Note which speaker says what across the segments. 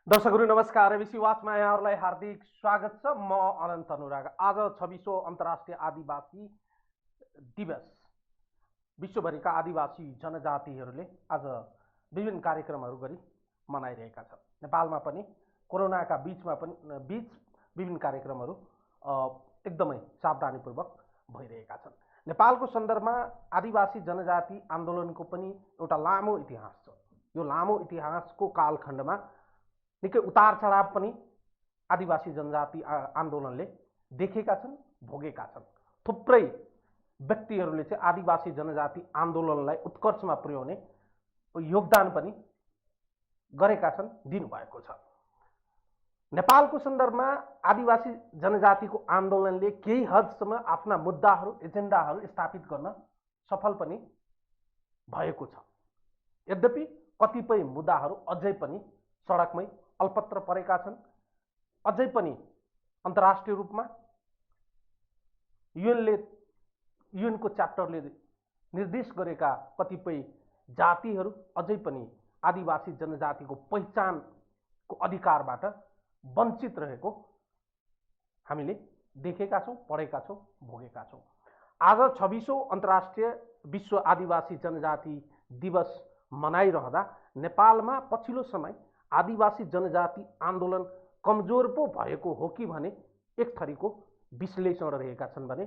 Speaker 1: दर्शकहरू नमस्कार। एबिसी वाचमा यहाँहरूलाई हार्दिक स्वागत छ। म अनन्त अनुराग। आज 26औं अन्तर्राष्ट्रिय आदिवासी दिवस। विश्वभरिका आदिवासी जनजातिहरूले आज विभिन्न कार्यक्रमहरू गरी मनाइरहेका छन्। नेपालमा पनि कोरोनाका बीच विभिन्न कार्यक्रमहरू एकदमै सावधानीपूर्वक भइरहेका छन्। नेपालको सन्दर्भमा आदिवासी जनजाति आन्दोलनको पनि एउटा लामो इतिहास छ। यो लामो इतिहासको कालखण्डमा निकै उतार चढाव पनि आदिवासी जनजाति आन्दोलनले देखेका छन्, भोगेका छन्। थुप्रै व्यक्तिहरूले चाहिँ आदिवासी जनजाति आन्दोलनलाई उत्कर्षमा पुर्याउने योगदान पनि गरेका छन्, दिनुभएको छ। नेपालको सन्दर्भमा आदिवासी जनजातिको आन्दोलनले केही हदसम्म आफ्ना मुद्दाहरू, एजेन्डाहरू स्थापित गर्न सफल पनि भएको छ। यद्यपि कतिपय मुद्दाहरू अझै पनि सडकमै अल्पत्र परेका छन्। अझै पनि अन्तर्राष्ट्रिय रूपमा युएनको च्याप्टरले निर्देश गरेका कतिपय जातिहरू अझै पनि आदिवासी जनजातिको पहिचानको अधिकारबाट वञ्चित रहेको हामीले देखेका छौँ, पढेका छौँ, भोगेका छौँ। आज 26औं अन्तर्राष्ट्रिय विश्व आदिवासी जनजाति दिवस मनाइरहँदा नेपालमा पछिल्लो समय आदिवासी जनजाति आन्दोलन कमजोर पो भएको हो कि भने एक थरीको विश्लेषण रहेका छन् भने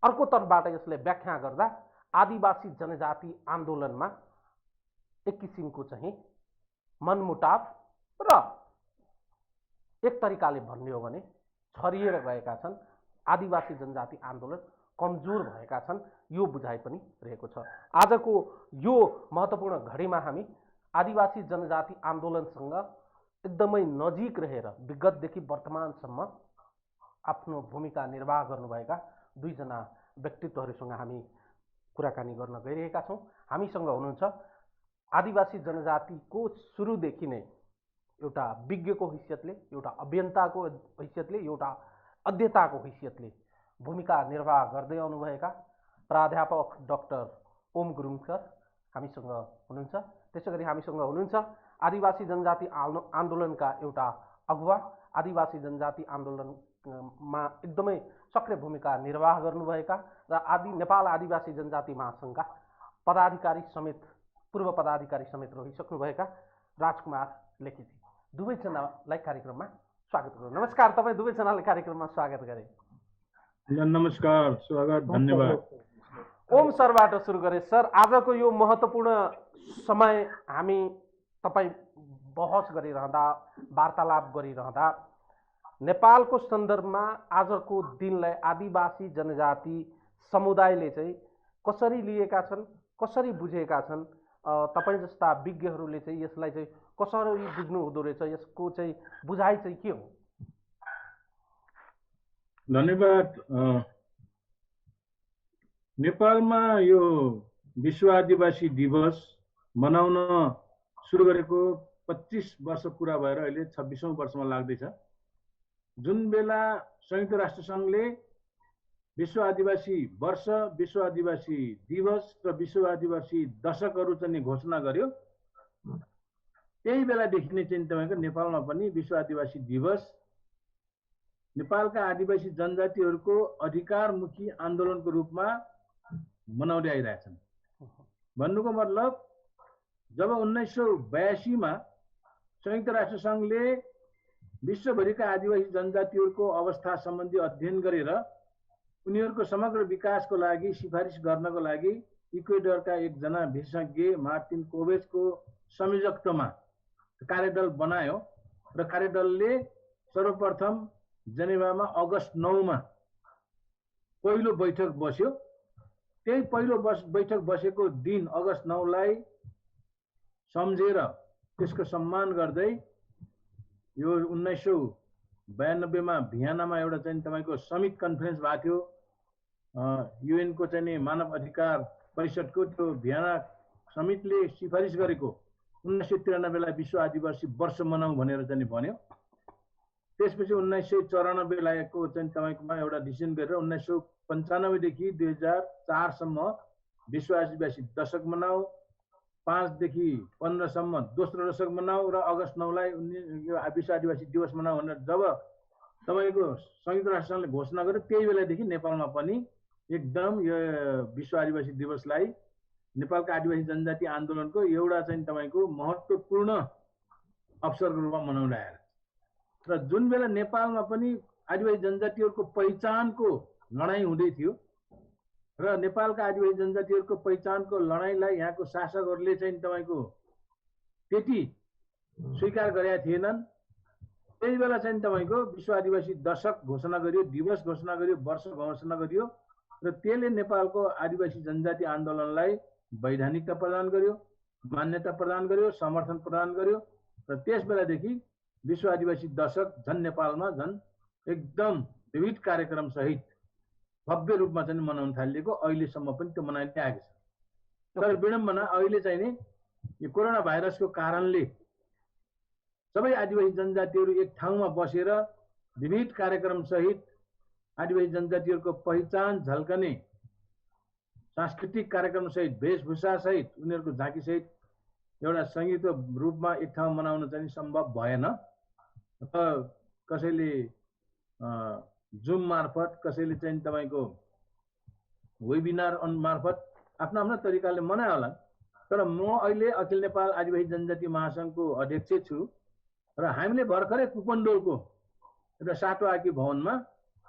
Speaker 1: अर्को तर्फबाट यसलाई व्याख्या गर्दा आदिवासी जनजाति आन्दोलनमा एक किसिमको चाहिँ मनमुटाव र एक तरिकाले भन्ने हो भने छरिएर गएका छन्। आदिवासी जनजाति आन्दोलन कमजोर भएका छन्, यो बुझाइ पनि रहेको छ। आजको यो महत्त्वपूर्ण घडीमा हामी आदिवासी जनजाति आन्दोलनसँग एकदमै नजिक रहेर विगतदेखि वर्तमानसम्म आफ्नो भूमिका निर्वाह गर्नुभएका दुईजना व्यक्तित्वहरूसँग हामी कुराकानी गर्न गइरहेका छौँ। हामीसँग हुनुहुन्छ आदिवासी जनजातिको सुरुदेखि नै एउटा विज्ञको हैसियतले, एउटा अभियन्ताको हैसियतले, एउटा अध्येताको हैसियतले भूमिका निर्वाह गर्दै आउनुभएका प्राध्यापक डाक्टर ओम गुरुङ सर हामीसँग हुनुहुन्छ। त्यसैगरी हामीसँग हुनुहुन्छ आदिवासी जनजाति आन्दोलनका एउटा अगुवा, आदिवासी जनजाति आन्दोलनमा एकदमै सक्रिय भूमिका निर्वाह गर्नुभएका र नेपाल आदिवासी जनजाति महासङ्घका पदाधिकारी समेत, पूर्व पदाधिकारी समेत रहिसक्नुभएका राजकुमार लेखिजी। दुवैजनालाई कार्यक्रममा स्वागत गरौँ। नमस्कार, तपाईँ दुवैजनालाई कार्यक्रममा स्वागत गरे।
Speaker 2: नमस्कार, स्वागत, धन्यवाद।
Speaker 1: ओम सरबाट सुरु गरे। सर, आजको यो महत्त्वपूर्ण समय हामी तपाईँ बहस गरिरहँदा, वार्तालाप गरिरहँदा नेपालको सन्दर्भमा आजको दिनलाई आदिवासी जनजाति समुदायले चाहिँ कसरी लिएका छन्, कसरी बुझेका छन्, तपाईँ जस्ता विज्ञहरूले चाहिँ यसलाई चाहिँ कसरी बुझ्नु हुँदो रहेछ, यसको चाहिँ बुझाइ चाहिँ के हो?
Speaker 2: धन्यवाद। नेपालमा यो विश्व आदिवासी दिवस मनाउन सुरु गरेको 25 वर्ष पुरा भएर अहिले 26औं वर्षमा लाग्दैछ। जुन बेला संयुक्त राष्ट्र सङ्घले विश्व आदिवासी वर्ष, विश्व आदिवासी दिवस र विश्व आदिवासी दशकहरू चाहिँ घोषणा गर्यो, त्यही बेलादेखि नै चाहिँ तपाईँको नेपालमा पनि विश्व आदिवासी दिवस नेपालका आदिवासी जनजातिहरूको अधिकारमुखी आन्दोलनको रूपमा मनाउँदै आइरहेछन्। भन्नुको मतलब जब 1982 मा संयुक्त राष्ट्र सङ्घले विश्वभरिका आदिवासी जनजातिहरूको अवस्था सम्बन्धी अध्ययन गरेर उनीहरूको समग्र विकासको लागि सिफारिस गर्नको लागि इक्वेडरका एकजना विशेषज्ञ मार्टिन कोभेजको संयोजकत्वमा कार्यदल बनायो र कार्यदलले सर्वप्रथम जेनेभामा अगस्त 9 मा पहिलो बैठक बस्यो। त्यही पहिलो बैठक बसेको दिन अगस्त 9 लाई सम्झेर त्यसको सम्मान गर्दै यो 1992 मा भियनामा एउटा चाहिँ तपाईँको समिट कन्फरेन्स भएको थियो। युएनको चाहिँ मानव अधिकार परिषदको त्यो भियना समिटले सिफारिस गरेको 1993 लाई विश्व आदिवासी वर्ष मनाउँ भनेर चाहिँ भन्यो। त्यसपछि 1994 लागेको चाहिँ तपाईँकोमा एउटा डिसिजन गरेर 1995 देखि 2004 सम्म विश्व आदिवासी दशक मनाऊ, 5 देखि 15 सम्म दोस्रो दशक मनाऊ र अगस्त 9लाई यो विश्व आदिवासी दिवस मनाऊ भनेर जब तपाईको संयुक्त राष्ट्रसङ्घले घोषणा गर्यो त्यही बेलादेखि नेपालमा पनि एकदम यो विश्व आदिवासी दिवसलाई नेपालका आदिवासी जनजाति आन्दोलनको एउटा चाहिँ तपाईको महत्त्वपूर्ण अवसरको रूपमा मनाउँदै आएर र जुन बेला नेपालमा पनि आदिवासी जनजातिहरूको पहिचानको लडाईँ हुँदै थियो र नेपालका आदिवासी जनजातिहरूको पहिचानको लडाईँलाई यहाँको शासकहरूले चाहिँ तपाईको त्यति स्वीकार गरेका थिएनन्। त्यही बेला चाहिँ तपाईको विश्व आदिवासी दशक घोषणा गरियो, दिवस घोषणा गरियो, वर्ष घोषणा गरियो र त्यसले नेपालको आदिवासी जनजाति आन्दोलनलाई वैधानिकता प्रदान गर्यो, मान्यता प्रदान गर्यो, समर्थन प्रदान गर्यो र त्यस बेलादेखि विश्व आदिवासी दशक झन् नेपालमा झन् एकदम विविध कार्यक्रम सहित भव्य रूपमा चाहिँ मनाउन थालिएको, अहिलेसम्म पनि त्यो मनाइँदै आएको छ। तर विडम्बना अहिले चाहिँ नि यो कोरोना भाइरसको कारणले सबै आदिवासी जनजातिहरू एक ठाउँमा बसेर विविध कार्यक्रम सहित आदिवासी जनजातिहरूको पहिचान झल्कने सांस्कृतिक कार्यक्रम सहित, वेशभूषा सहित, उनीहरूको झाँकी सहित एउटा संयुक्त रूपमा एक ठाउँ मनाउन चाहिँ सम्भव भएन। कसैले जुम मार्फत, कसैले चाहिँ तपाईको वेबिनार मार्फत आफ्नो आफ्नो तरिकाले मनायो होला। तर म अहिले अखिल नेपाल आदिवासी जनजाति महासङ्घको अध्यक्ष छु र हामीले भर्खरै कुपनडोलको एउटा साटोआकी भवनमा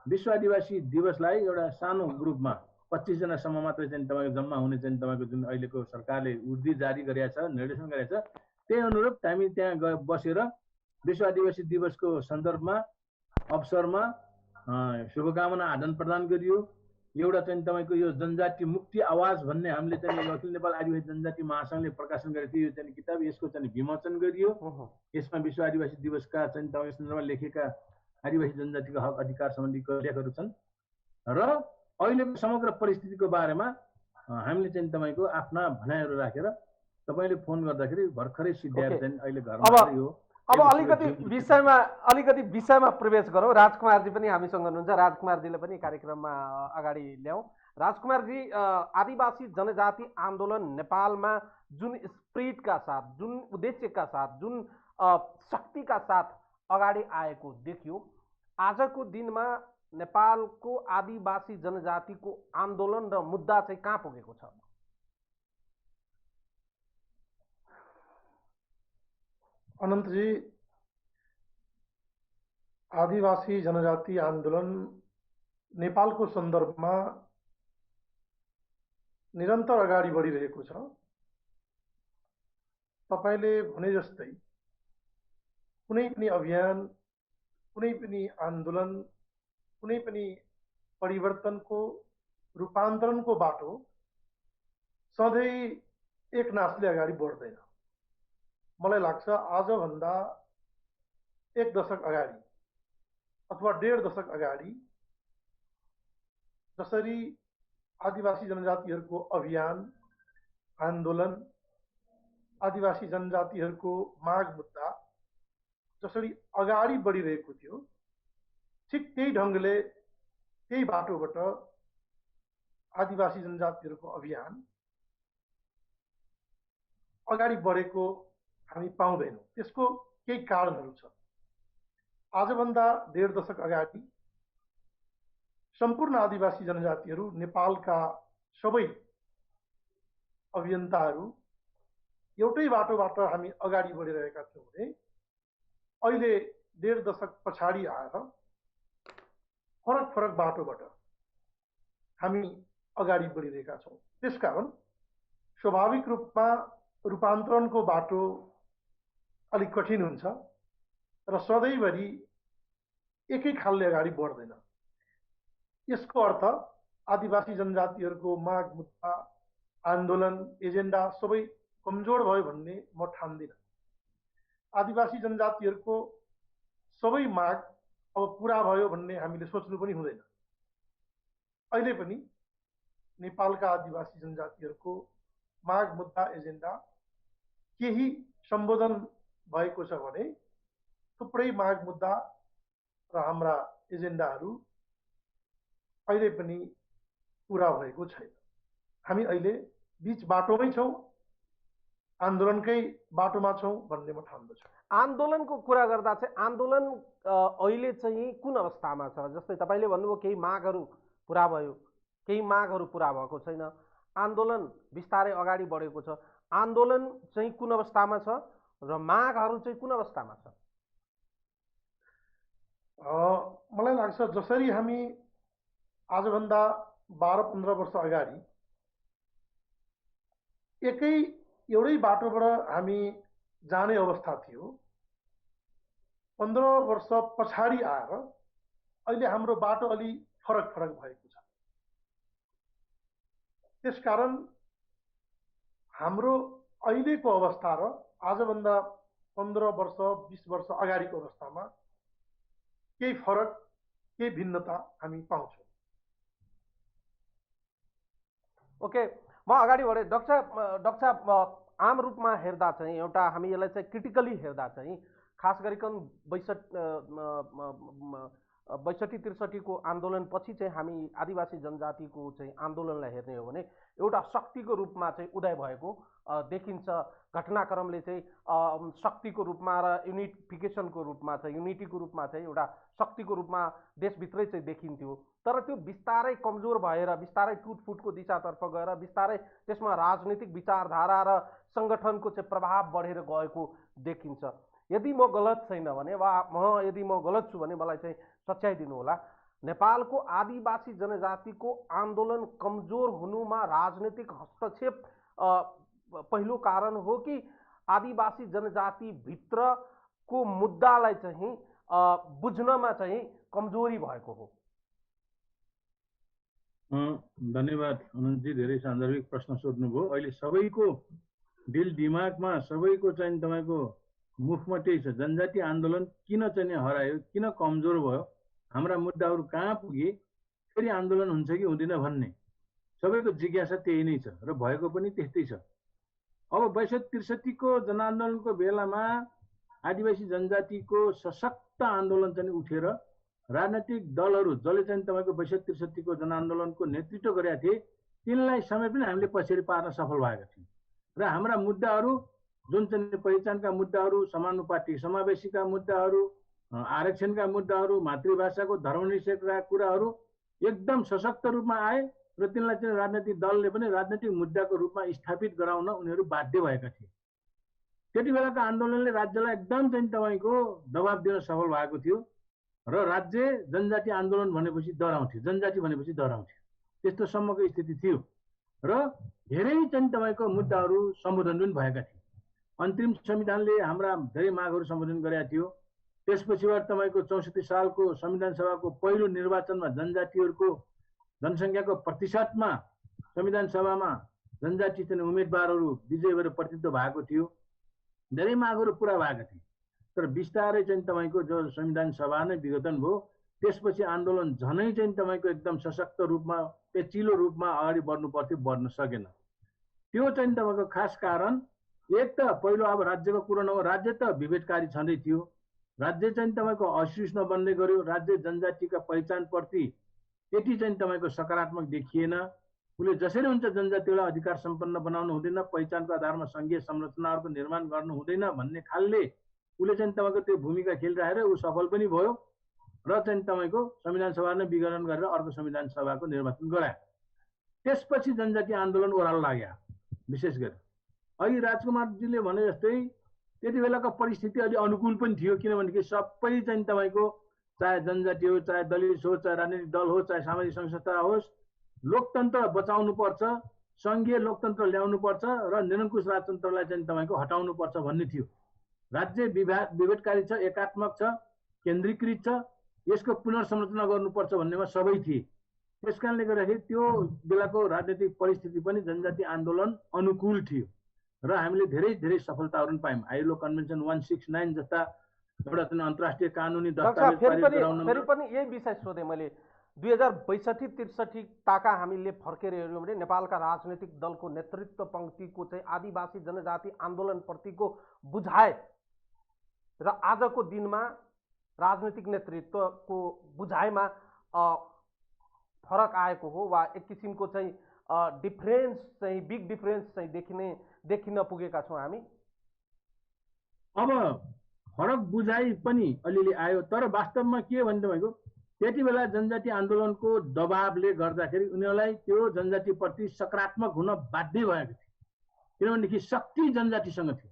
Speaker 2: विश्व आदिवासी दिवसलाई एउटा सानो ग्रुपमा 25 जनासम्म मात्रै चाहिँ तपाईको जम्मा हुने चाहिँ तपाईको जुन अहिलेको सरकारले उर्दी जारी गरेको छ, निर्देशन गरेको छ, त्यही अनुरूप हामी त्यहाँ बसेर विश्व आदिवासी दिवसको सन्दर्भमा अवसरमा शुभकामना आदान प्रदान गरियो। एउटा चाहिँ तपाईको यो जनजाति मुक्ति आवाज भन्ने हामीले चाहिँ अखिल नेपाल आदिवासी जनजाति महासङ्घले प्रकाशन गरेको थियो यो चाहिँ किताब, यसको चाहिँ विमोचन गरियो। यसमा विश्व आदिवासी दिवसका चाहिँ तपाईको सन्दर्भमा लेखेका आदिवासी जनजातिको हक अधिकार सम्बन्धीको लेखहरू छन् र अहिलेको समग्र परिस्थितिको बारेमा हामीले चाहिँ तपाईको आफ्ना भनाइहरू राखेर तपाईले फोन गर्दाखेरि भर्खरै सिद्ध्याएर चाहिँ अहिले घरमा यो
Speaker 1: अब अलिकति विषयमा प्रवेश गरौँ। राजकुमारजी पनि हामीसँग हुनुहुन्छ, राजकुमारजीले पनि कार्यक्रममा अगाडि ल्याउँ। राजकुमारजी, आदिवासी जनजाति आन्दोलन नेपालमा जुन स्पिरिटका साथ, जुन उद्देश्यका साथ, जुन शक्तिका साथ अगाडि आएको देखियो, आजको दिनमा नेपालको आदिवासी जनजातिको आन्दोलन र मुद्दा चाहिँ कहाँ पुगेको छ?
Speaker 3: अनन्तजी, आदिवासी जनजाति आन्दोलन नेपालको सन्दर्भमा निरन्तर अगाडि बढिरहेको छ। तपाईले भने जस्तै कुनै पनि अभियान, कुनै पनि आन्दोलन, कुनै पनि परिवर्तनको, रूपान्तरणको बाटो सधैँ एक नासले अगाडि बढ्दैन। मलाई लाग्छ आजभन्दा 1 दशक अगाडि अथवा 1.5 दशक अगाडि जसरी आदिवासी जनजातिहरूको अभियान, आन्दोलन, आदिवासी जनजातिहरूको माग मुद्दा जसरी अगाडि बढिरहेको थियो, ठिक त्यही ढङ्गले त्यही बाटोबाट आदिवासी जनजातिहरूको अभियान अगाडि बढेको हामी पाउँदैनौँ। त्यसको केही कारणहरू छ। आजभन्दा 1.5 दशक अगाडि सम्पूर्ण आदिवासी जनजातिहरू, नेपालका सबै अभियन्ताहरू एउटै बाटोबाट हामी अगाडि बढिरहेका छौँ भने अहिले 1.5 दशक पछाडि आएर फरक फरक बाटोबाट हामी अगाडि बढिरहेका छौँ। त्यसकारण स्वाभाविक रूपमा रूपान्तरणको बाटो अलिक कठिन हुन्छ र सधैँभरि एकै खालले अगाडि बढ्दैन। यसको अर्थ आदिवासी जनजातिहरूको माग मुद्दा, आन्दोलन, एजेन्डा सबै कमजोर भयो भन्ने म ठान्दिनँ। आदिवासी जनजातिहरूको सबै माग अब पुरा भयो भन्ने हामीले सोच्नु पनि हुँदैन। अहिले पनि नेपालका आदिवासी जनजातिहरूको माग मुद्दा, एजेन्डा केही सम्बोधन भएको छ भने थुप्रै माग मुद्दा र हाम्रा एजेन्डाहरू अहिले पनि पुरा भएको छैन। हामी अहिले बीच बाटोमै छौँ। आन्दोलनकै बाटोमा छौँ भन्ने म ठान्दछु।
Speaker 1: आन्दोलनको कुरा गर्दा चाहिँ आन्दोलन अहिले चाहिँ कुन अवस्थामा छ? जस्तै तपाईँले भन्नुभयो केही मागहरू पुरा भयो, केही मागहरू पुरा भएको छैन, आन्दोलन बिस्तारै अगाडि बढेको छ। आन्दोलन चाहिँ कुन अवस्थामा छ र मागहरू चाहिँ कुन अवस्थामा छ?
Speaker 3: मलाई लाग्छ जसरी हामी आजभन्दा 12-15 वर्ष अगाडि एउटै बाटोबाट हामी जाने अवस्था थियो, 15 वर्ष पछाडि आएर अहिले हाम्रो बाटो अलि फरक भएको छ। त्यसकारण हाम्रो अहिलेको अवस्था र आजभन्दा 15 वर्ष 20 वर्ष अगाडिको अवस्थामा केही फरक, केही भिन्नता हामी पाउँछौँ।
Speaker 1: ओके, म अगाडि बढेँ। डाक्टर साहब, आम रूपमा हेर्दा चाहिँ एउटा हामी यसलाई चाहिँ क्रिटिकली हेर्दा चाहिँ खास गरिकन 62-63 को आन्दोलनपछि चाहिँ हामी आदिवासी जनजातिको चाहिँ आन्दोलनलाई हेर्ने हो भने एउटा शक्तिको रूपमा चाहिँ उदय भएको देखिन्छ। घटनाक्रमले चाहिँ शक्तिको रूपमा र युनिफिकेसनको रूपमा चाहिँ युनिटीको रूपमा चाहिँ एउटा शक्तिको रूपमा देशभित्रै चाहिँ देखिन्थ्यो। तर त्यो बिस्तारै कमजोर भएर बिस्तारै टुटफुटको दिशातर्फ गएर बिस्तारै त्यसमा राजनीतिक विचारधारा र सङ्गठनको चाहिँ प्रभाव बढेर गएको देखिन्छ। यदि म गलत छैन भने वा यदि म गलत छु भने मलाई चाहिँ सच्याइदिनु होला। नेपालको आदिवासी जनजातिको आन्दोलन कमजोर हुनुमा राजनीतिक हस्तक्षेप पहिलो कारण हो कि आदिवासी जनजाति भित्रको मुद्दालाई चाहिँ बुझ्नमा चाहिँ कमजोरी भएको हो?
Speaker 2: धन्यवाद अनन्तजी, धेरै सान्दर्भिक प्रश्न सोध्नुभयो। अहिले सबैको दिल दिमागमा सबैको चाहिँ तपाईँको मुखमा त्यही छ, जनजाति आन्दोलन किन चाहिँ हरायो, किन कमजोर भयो, हाम्रा मुद्दाहरू कहाँ पुगे, फेरि आन्दोलन हुन्छ कि हुँदैन भन्ने सबैको जिज्ञासा त्यही नै छ र भएको पनि त्यस्तै छ। अब 62-63 को जनआन्दोलनको बेलामा आदिवासी जनजातिको सशक्त आन्दोलन चाहिँ उठेर राजनैतिक दलहरू जसले चाहिँ तपाईँको 62-63 को जनआन्दोलनको नेतृत्व गरेका थिए तिनलाई समेत पनि हामीले पछाडि पार्न सफल भएका थियौँ र हाम्रा मुद्दाहरू जुन चाहिँ पहिचानका मुद्दाहरू, समानुपातिक समावेशीका मुद्दाहरू, आरक्षणका मुद्दाहरू, मातृभाषाको धर्मनिरपेक्षका कुराहरू एकदम सशक्त रूपमा आए र तिनलाई चाहिँ राजनैतिक दलले पनि राजनैतिक मुद्दाको रूपमा स्थापित गराउन उनीहरू बाध्य भएका थिए। त्यति बेलाको आन्दोलनले राज्यलाई एकदम चाहिँ तपाईँको दबाब दिन सफल भएको थियो र राज्य जनजाति आन्दोलन भनेपछि डराउँथ्यो, जनजाति भनेपछि डराउँथ्यो, त्यस्तो सम्मको स्थिति थियो र धेरै चाहिँ तपाईँको मुद्दाहरू सम्बोधन पनि भएका थिए। अन्तरिम संविधानले हाम्रा धेरै मागहरू सम्बोधन गरेका थियो। त्यसपछिबाट तपाईँको 64 सालको संविधान सभाको पहिलो निर्वाचनमा जनजातिहरूको जनसङ्ख्याको प्रतिशतमा संविधान सभामा जनजाति चाहिँ उम्मेदवारहरू विजय भएर प्रतिनिधित्व भएको थियो। धेरै मागहरू पुरा भएका थिए तर बिस्तारै चाहिँ तपाईँको जो संविधान सभा नै विघटन भयो त्यसपछि आन्दोलन झनै चाहिँ तपाईँको एकदम सशक्त रूपमा पेचिलो रूपमा अगाडि बढ्नु पर्थ्यो, बढ्न सकेन। त्यो चाहिँ तपाईँको खास कारण एक त पहिलो अब राज्यको कुरो नहो, राज्य त विभेदकारी छँदै थियो, राज्य चाहिँ तपाईँको असहिष्णु बन्दै गयो, राज्य जनजातिका पहिचानप्रति त्यति चाहिँ तपाईँको सकारात्मक देखिएन। उसले जसरी हुन्छ जनजातिलाई अधिकार सम्पन्न बनाउनु हुँदैन, पहिचानको आधारमा सङ्घीय संरचनाहरूको निर्माण गर्नु हुँदैन भन्ने खालले उसले चाहिँ तपाईँको त्यो भूमिका खेलिरहेर ऊ सफल पनि भयो र चाहिँ तपाईँको संविधान सभा नै विघटन गरेर अर्को संविधान सभाको निर्वाचन गरायो। त्यसपछि जनजाति आन्दोलन ओह्रालो लाग्यो। विशेष गरी अघि राजकुमारजीले भने जस्तै त्यति बेलाको परिस्थिति अलि अनुकूल पनि थियो, किनभने सबै चाहिँ तपाईँको चाहे जनजाति हो, चाहे दलित हो, चाहे राजनीतिक दल हो, चाहे सामाजिक संस्था होस्, लोकतन्त्र बचाउनु पर्छ, सङ्घीय लोकतन्त्र ल्याउनु पर्छ र निरङ्कुश राजतन्त्रलाई चाहिँ तपाईँको हटाउनु पर्छ भन्ने थियो। राज्य विभेदकारी छ, एकात्मक छ, केन्द्रीकृत छ, यसको पुनर्संरचना गर्नुपर्छ भन्नेमा सबै थिए। त्यस कारणले गर्दाखेरि त्यो बेलाको राजनीतिक परिस्थिति पनि जनजाति आन्दोलन अनुकूल थियो र हामीले धेरै धेरै सफलताहरू पनि पायौँ। आइएलओ कन्भेन्सन 169 जस्ता एउटा अन्तर्राष्ट्रिय कानुनी दस्तावेज पारित गराउन।
Speaker 1: फेरि पनि यही विषय सोधेँ मैले। 2062-63 ताका हामीले फर्केर हेर्यौँ भने नेपालका राजनीतिक दलको नेतृत्व पङ्क्तिको चाहिँ आदिवासी जनजाति आन्दोलनप्रतिको बुझाइ र आजको दिनमा राजनीतिक नेतृत्वको बुझाइमा फरक आएको हो वा एक किसिमको चाहिँ डिफरेन्स चाहिँ बिग डिफरेन्स चाहिँ देखिन पुगेका छौँ हामी।
Speaker 2: अब फरक बुझाइ पनि अलिअलि आयो, तर वास्तवमा के भने तपाईँको त्यति बेला जनजाति आन्दोलनको दबावले गर्दाखेरि उनीहरूलाई त्यो जनजातिप्रति सकारात्मक हुन बाध्य भएको थियो, किनभनेदेखि शक्ति जनजातिसँग थियो।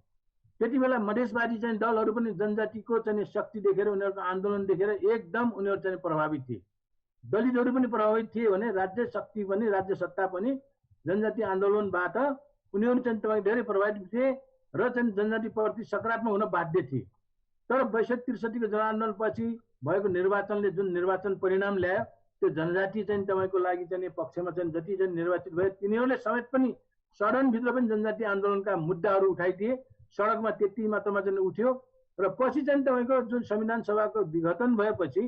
Speaker 2: त्यति बेला मधेसवादी चाहिँ दलहरू पनि जनजातिको चाहिँ शक्ति देखेर, उनीहरूको आन्दोलन देखेर एकदम उनीहरू चाहिँ प्रभावित थिए। दलितहरू पनि प्रभावित थिए भने राज्य शक्ति पनि, राज्य सत्ता पनि जनजाति आन्दोलनबाट उनीहरू चाहिँ तपाईँ धेरै प्रभावित थिए र चाहिँ जनजातिप्रति सकारात्मक हुन बाध्य थिए। तर 62-63 को जनआन्दोलनपछि भएको निर्वाचनले जुन निर्वाचन परिणाम ल्यायो, त्यो जनजाति चाहिँ तपाईँको लागि चाहिँ पक्षमा चाहिँ जति चाहिँ निर्वाचित भए तिनीहरूले समेत पनि सदनभित्र पनि जनजाति आन्दोलनका मुद्दाहरू उठाइदिए। सडकमा त्यति मात्रामा चाहिँ उठ्यो र पछि चाहिँ तपाईँको जुन संविधान सभाको विघटन भएपछि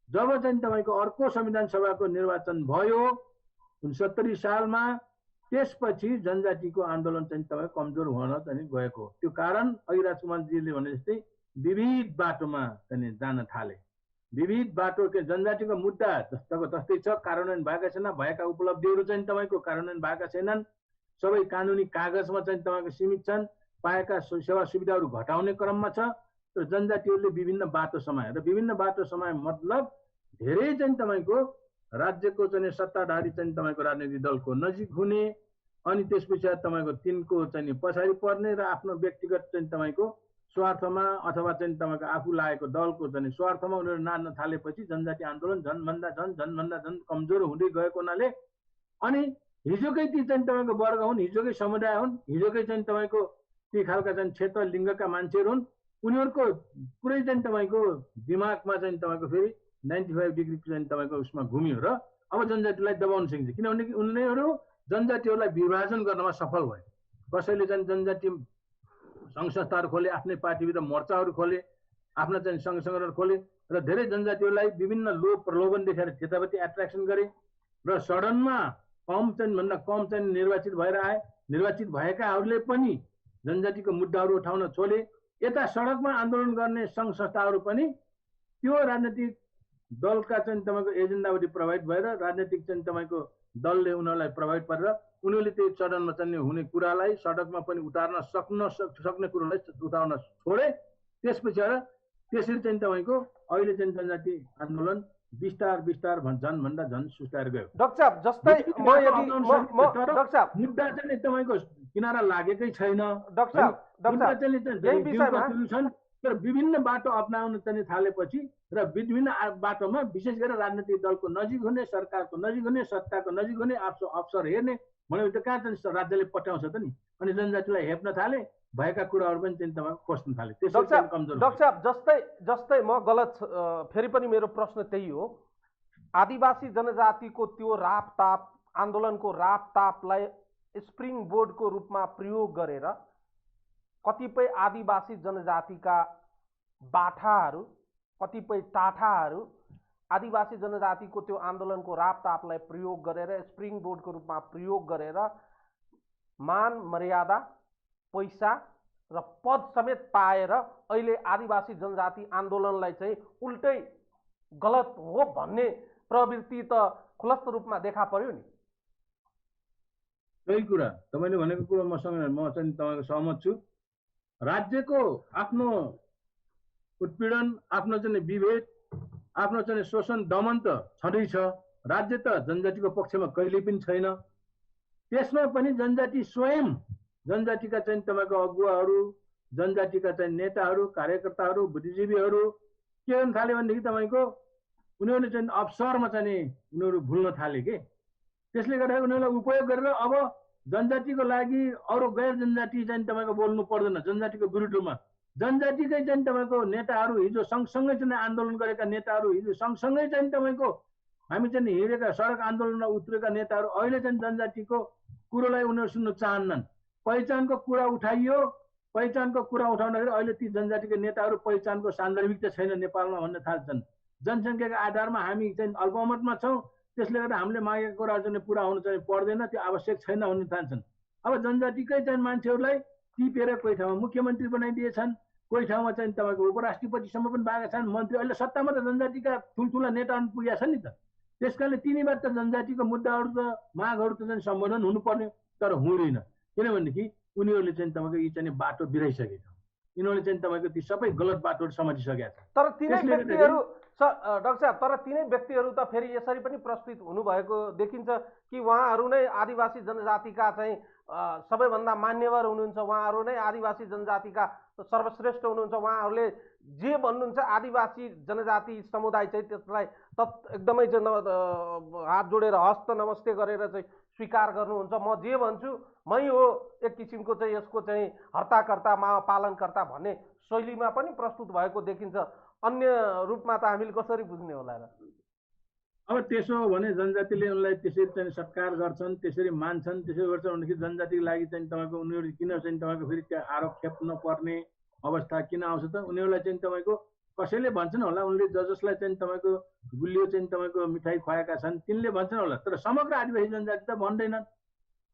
Speaker 2: जब चाहिँ तपाईँको अर्को संविधान सभाको निर्वाचन भयो 69 सालमा, त्यसपछि जनजातिको आन्दोलन चाहिँ तपाईँ कमजोर हुन चाहिँ गएको। त्यो कारण अघि राजकुमारजीले भने जस्तै विविध बाटोमा चाहिँ जान थाले। विविध बाटो के जनजातिको मुद्दा जस्तोको तस्तै छ, कार्यान्वयन भएका छैन, भएका उपलब्धिहरू चाहिँ तपाईँको कार्यान्वयन भएका छैनन्, सबै कानुनी कागजमा चाहिँ तपाईँको सीमित छन्, पाएका सेवा सुविधाहरू घटाउने क्रममा छ। र जनजातिहरूले विभिन्न बाटो समाए र विभिन्न बाटो समाए मतलब धेरै चाहिँ तपाईँको राज्यको चाहिँ सत्ताधारी चाहिँ तपाईँको राजनीतिक दलको नजिक हुने, अनि त्यसपछि तपाईँको तिनको चाहिँ पछाडि पर्ने र आफ्नो व्यक्तिगत चाहिँ तपाईँको स्वार्थमा अथवा चाहिँ तपाईँको आफू लागेको दलको चाहिँ स्वार्थमा उनीहरू नाड्न थालेपछि जनजाति आन्दोलन झन्भन्दा झन् कमजोर हुँदै गएको हुनाले अनि हिजोकै ती चाहिँ तपाईँको वर्ग हुन्, हिजोकै समुदाय हुन्, हिजोकै चाहिँ तपाईँको ती खालका चाहिँ क्षेत्र लिङ्गका मान्छेहरू हुन्, उनीहरूको पुरै चाहिँ तपाईँको दिमागमा चाहिँ तपाईँको फेरि 95 डिग्री चाहिँ तपाईँको उसमा घुम्यो र अब जनजातिलाई दबाउन सकिन्छ। किनभने उनीहरू जनजातिहरूलाई विभाजन गर्नमा सफल भए। कसैले चाहिँ जनजाति सङ्घ संस्थाहरू खोले, आफ्नै पार्टीभित्र मोर्चाहरू खोले, आफ्ना चाहिँ सङ्घ सङ्गठन खोले र धेरै जनजातिहरूलाई विभिन्न लोभ प्रलोभन देखाएर त्यतापट्टि एट्र्याक्सन गरे र सडनमा कम चाहिँ भन्दा कम चाहिँ निर्वाचित भएर आए। निर्वाचित भएकाहरूले पनि जनजातिको मुद्दाहरू उठाउन छोले। यता सडकमा आन्दोलन गर्ने सङ्घ संस्थाहरू पनि त्यो राजनीतिक दलका चाहिँ तपाईँको एजेन्डाबाट प्रभावित भएर राजनीतिक चाहिँ तपाईँको दलले उनीहरूलाई प्रभावित पारेर उनीहरूले त्यो चरणमा चाहिँ हुने कुरालाई सडकमा पनि उतार्न सक्ने कुरोलाई उतार्न छोडे। त्यसपछि त्यसरी चाहिँ तपाईँको अहिले चाहिँ जनजाति आन्दोलन बिस्तार झन्भन्दा झन् सुस्ताएर गयो।
Speaker 1: डाक्टर साहब जस्तै
Speaker 2: मुद्दा चाहिँ तपाईँको किनारा लागेकै छैन। तर विभिन्न बाटो अप्नाउन चाहिँ थालेपछि र विभिन्न बाटोमा विशेष गरेर राजनीतिक दलको नजिक हुने, सरकारको नजिक हुने, सत्ताको नजिक हुने, अवसर हेर्ने भनेपछि त कहाँ चाहिँ राज्यले पठाउँछ त नि, अनि जनजातिलाई हेप्न थाले, भएका कुराहरू पनि चाहिँ तपाईँ खोज्न थाले। त्यसै कमजोर।
Speaker 1: डाक्टर साहब जस्तै म गलत फेरि पनि मेरो प्रश्न त्यही हो, आदिवासी जनजातिको त्यो रापताप आन्दोलनको रापतापलाई स्प्रिङ बोर्डको रूपमा प्रयोग गरेर कतिपय आदिवासी जनजातिका बाठाहरू, कतिपय टाठाहरू आदिवासी जनजातिको त्यो आन्दोलनको रापतापलाई प्रयोग गरेर स्प्रिङ बोर्डको रूपमा प्रयोग गरेर मान मर्यादा, पैसा र पद समेत पाएर अहिले आदिवासी जनजाति आन्दोलनलाई चाहिँ उल्टै गलत हो भन्ने प्रवृत्ति त खुलस्त रूपमा देखा पर्यो नि।
Speaker 2: त्यही कुरा तपाईँले भनेको कुरा म चाहिँ तपाईँको सहमत छु। राज्यको आफ्नो उत्पीडन, आफ्नो चाहिँ विभेद, आफ्नो चाहिँ शोषण दमन त छँदैछ। राज्य त जनजातिको पक्षमा कहिल्यै पनि छैन। त्यसमा पनि जनजाति स्वयं, जनजातिका चाहिँ तपाईँको अगुवाहरू, जनजातिका चाहिँ नेताहरू, कार्यकर्ताहरू, बुद्धिजीवीहरू के गर्न थाले भनेदेखि तपाईँको उनीहरूले चाहिँ अवसरमा चाहिँ उनीहरू भुल्न थाले के। त्यसले गर्दा उनीहरूलाई उपयोग गरेर अब जनजातिको लागि अरू गैर जनजाति चाहिँ तपाईँको बोल्नु पर्दैन। जनजातिको विरुद्धमा जनजातिकै चाहिँ तपाईँको नेताहरू, हिजो सँगसँगै चाहिँ आन्दोलन गरेका नेताहरू, हिजो सँगसँगै चाहिँ तपाईँको हामी चाहिँ हिँडेका सडक आन्दोलनमा उत्रेका नेताहरू अहिले चाहिँ जनजातिको कुरोलाई उनीहरू सुन्न चाहन्नन्। पहिचानको कुरा उठाइयो, पहिचानको कुरा उठाउँदाखेरि अहिले ती जनजातिको नेताहरू पहिचानको सान्दर्भिकता छैन नेपालमा भन्न थाल्छन्। जनसङ्ख्याका आधारमा हामी चाहिँ अल्पमतमा छौँ, त्यसले गर्दा हामीले मागेका कुराहरू चाहिँ पुरा हुन चाहिँ पर्दैन, त्यो आवश्यक छैन भन्न थाल्छन्। अब जनजातिकै चाहिँ मान्छेहरूलाई टिपेर कोही ठाउँमा मुख्यमन्त्री बनाइदिएछन्, कोही ठाउँमा चाहिँ तपाईँको उपराष्ट्रपतिसम्म पनि पाएका छन् मन्त्री। अहिले सत्तामा त जनजातिका ठुल्ठुला नेताहरू पुगेका छन् नि त। त्यस कारणले तिनीबाट त जनजातिको मुद्दाहरू त मागहरू त चाहिँ सम्बोधन हुनुपर्ने, तर हुँदैन। किनभनेदेखि उनीहरूले चाहिँ तपाईँको यी चाहिँ बाटो बिराइसकेका छन्। यिनीहरूले चाहिँ तपाईँको ती सबै गलत बाटोहरू समाजिसकेका छन्।
Speaker 1: तर तिनै
Speaker 2: त्यसले
Speaker 1: व्यक्तिहरू डाक्टर साहब, तर तिनै व्यक्तिहरू त फेरि यसरी पनि प्रस्तुत हुनुभएको देखिन्छ कि उहाँहरू नै आदिवासी जनजातिका चाहिँ सबैभन्दा मान्यवर हुनुहुन्छ, उहाँहरू नै आदिवासी जनजातिका सर्वश्रेष्ठ हुनुहुन्छ, उहाँहरूले जे भन्नुहुन्छ आदिवासी जनजाति समुदाय चाहिँ त्यसलाई एकदमै हात जोडेर हस्त नमस्ते गरेर चाहिँ स्वीकार गर्नुहुन्छ। म जे भन्छु मै हो एक किसिमको चाहिँ यसको चाहिँ हर्ताकर्ता पालनकर्ता भन्ने शैलीमा पनि प्रस्तुत भएको देखिन्छ। अन्य रूपमा त हामीले कसरी बुझ्ने होला र?
Speaker 2: अब त्यसो हो भने जनजातिले उनलाई त्यसरी चाहिँ सत्कार गर्छन्, त्यसरी मान्छन्, त्यसो गर्छन् भनेदेखि जनजातिको लागि चाहिँ तपाईँको उनीहरू किन चाहिँ तपाईँको फेरि त्यो आरोप खेप्न पर्ने अवस्था किन आउँछ त? उनीहरूलाई चाहिँ तपाईँको कसैले भन्छन् होला, उनले जसलाई चाहिँ तपाईँको गुलियो चाहिँ तपाईँको मिठाई खुवाएका छन् तिनले भन्छन् होला, तर समग्र आदिवासी जनजाति त भन्दैनन्।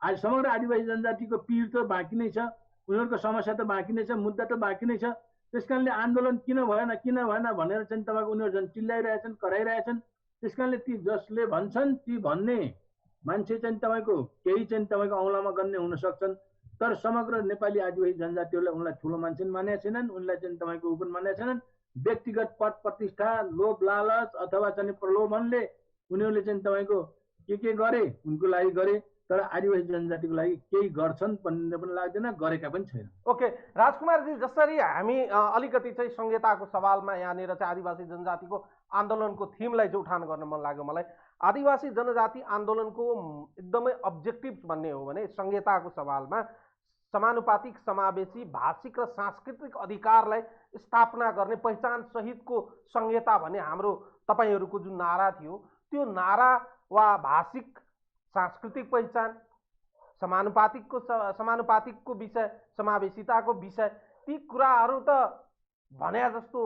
Speaker 2: आज समग्र आदिवासी जनजातिको पीड त बाँकी नै छ, उनीहरूको समस्या त बाँकी नै छ, मुद्दा त बाँकी नै छ। त्यस कारणले आन्दोलन किन भएन भनेर चाहिँ तपाईँको उनीहरू झन् चिल्लाइरहेछन्, कराइरहेछन्। त्यस कारणले ती जसले भन्छन् ती भन्ने मान्छे चाहिँ तपाईँको केही चाहिँ तपाईँको औँलामा गन्ने हुन सक्छन्, तर समग्र नेपाली आदिवासी जनजातिहरूलाई उनलाई ठुलो मान्छे मानेका छैनन्, उनलाई चाहिँ तपाईँको ऊ पनि मानेका छैनन्। व्यक्तिगत पद प्रतिष्ठा, लोभ लालच अथवा चाहिँ प्रलोभनले उनीहरूले चाहिँ तपाईँको के गरे उनको लागि गरे, तर आदिवासी जनजातिको लागि केही गर्छन् भन्ने पनि लाग्दैन, गरेका पनि छैन।
Speaker 1: ओके राजकुमारजी, जसरी हामी अलिकति चाहिँ संहिताको सवालमा यहाँनिर चाहिँ आदिवासी जनजातिको आन्दोलनको थिमलाई चाहिँ उठान गर्न मन लाग्यो मलाई। आदिवासी जनजाति आन्दोलनको एकदमै अब्जेक्टिभ भन्ने हो भने संहिताको सवालमा समानुपातिक, समावेशी, भाषिक र सांस्कृतिक अधिकारलाई स्थापना गर्ने पहिचान सहितको संहिता भन्ने हाम्रो तपाईँहरूको जुन नारा थियो, त्यो नारा वा भाषिक सांस्कृतिक पहिचान, समानुपातिकको विषय, समावेशिताको विषय, ती कुराहरू त भन्या जस्तो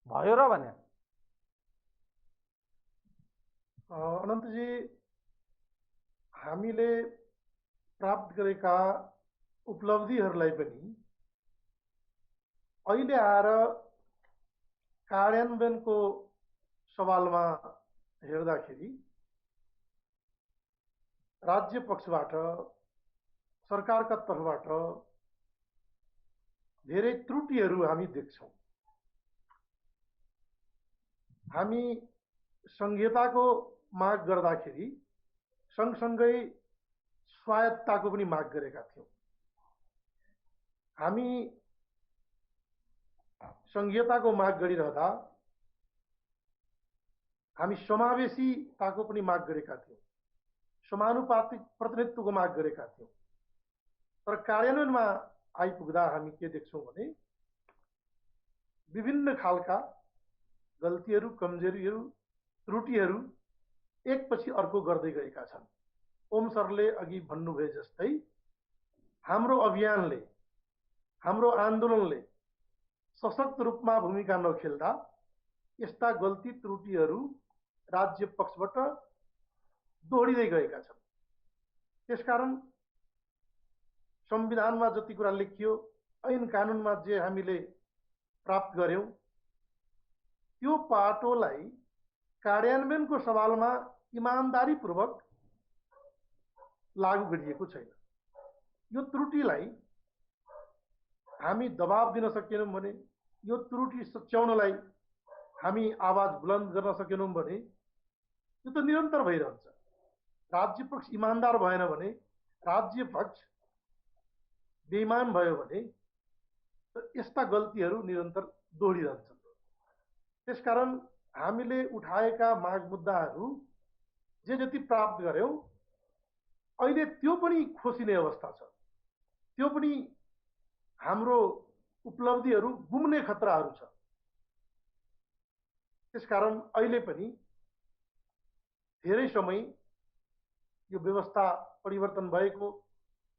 Speaker 1: भयो र भन्या?
Speaker 3: अनन्तजी, हामीले प्राप्त गरेका उपलब्धिहरूलाई पनि अहिले आएर कार्यान्वयनको सवालमा हेर्दाखेरि राज्य पक्षबाट, सरकारका तर्फबाट धेरै त्रुटिहरू हामी देख्छौँ। हामी संहिताको माग गर्दाखेरि सँगसँगै स्वायत्तताको पनि माग गरेका थियौँ। हामी संहिताको माग गरिरहँदा हामी समावेशीताको पनि माग गरेका थियौँ, समानुपातिक प्रतिनिधित्वको माग गरेका थियौँ। तर कार्यान्वयनमा आइपुग्दा हामी के देख्छौँ भने विभिन्न खालका गल्तीहरू, कमजोरीहरू, त्रुटिहरू एकपछि अर्को गर्दै गएका छन्। ओम सरले अघि भन्नुभए जस्तै हाम्रो अभियानले, हाम्रो आन्दोलनले सशक्त रूपमा भूमिका नखेल्दा यस्ता गल्ती त्रुटिहरू राज्य पक्षबाट दोहोरिँदै गएका छन्। त्यसकारण संविधानमा जति कुरा लेखियो, ऐन कानुनमा जे हामीले प्राप्त गर्यौं, त्यो पाटोलाई कार्यान्वयनको सवालमा इमानदारीपूर्वक लागू गरिएको छैन। यो त्रुटिलाई हामी दबाब दिन सकेनौं भने, यो त्रुटि सच्याउनलाई हामी आवाज बुलन्द गर्न सकेनौं भने यो त निरन्तर भइरहन्छ। राज्य पक्ष इमानदार भएन भने, राज्य पक्ष बेइमान भयो भने यस्ता गल्तीहरू निरन्तर दोहोरिरहन्छन्। त्यसकारण हामीले उठाएका माग मुद्दाहरू जे जति प्राप्त गर्यौं, अहिले त्यो पनि खोसिने अवस्था छ। त्यो पनि हाम्रो उपलब्धिहरू गुम्ने खतराहरू छ। त्यसकारण अहिले पनि धेरै समय यो व्यवस्था परिवर्तन भएको,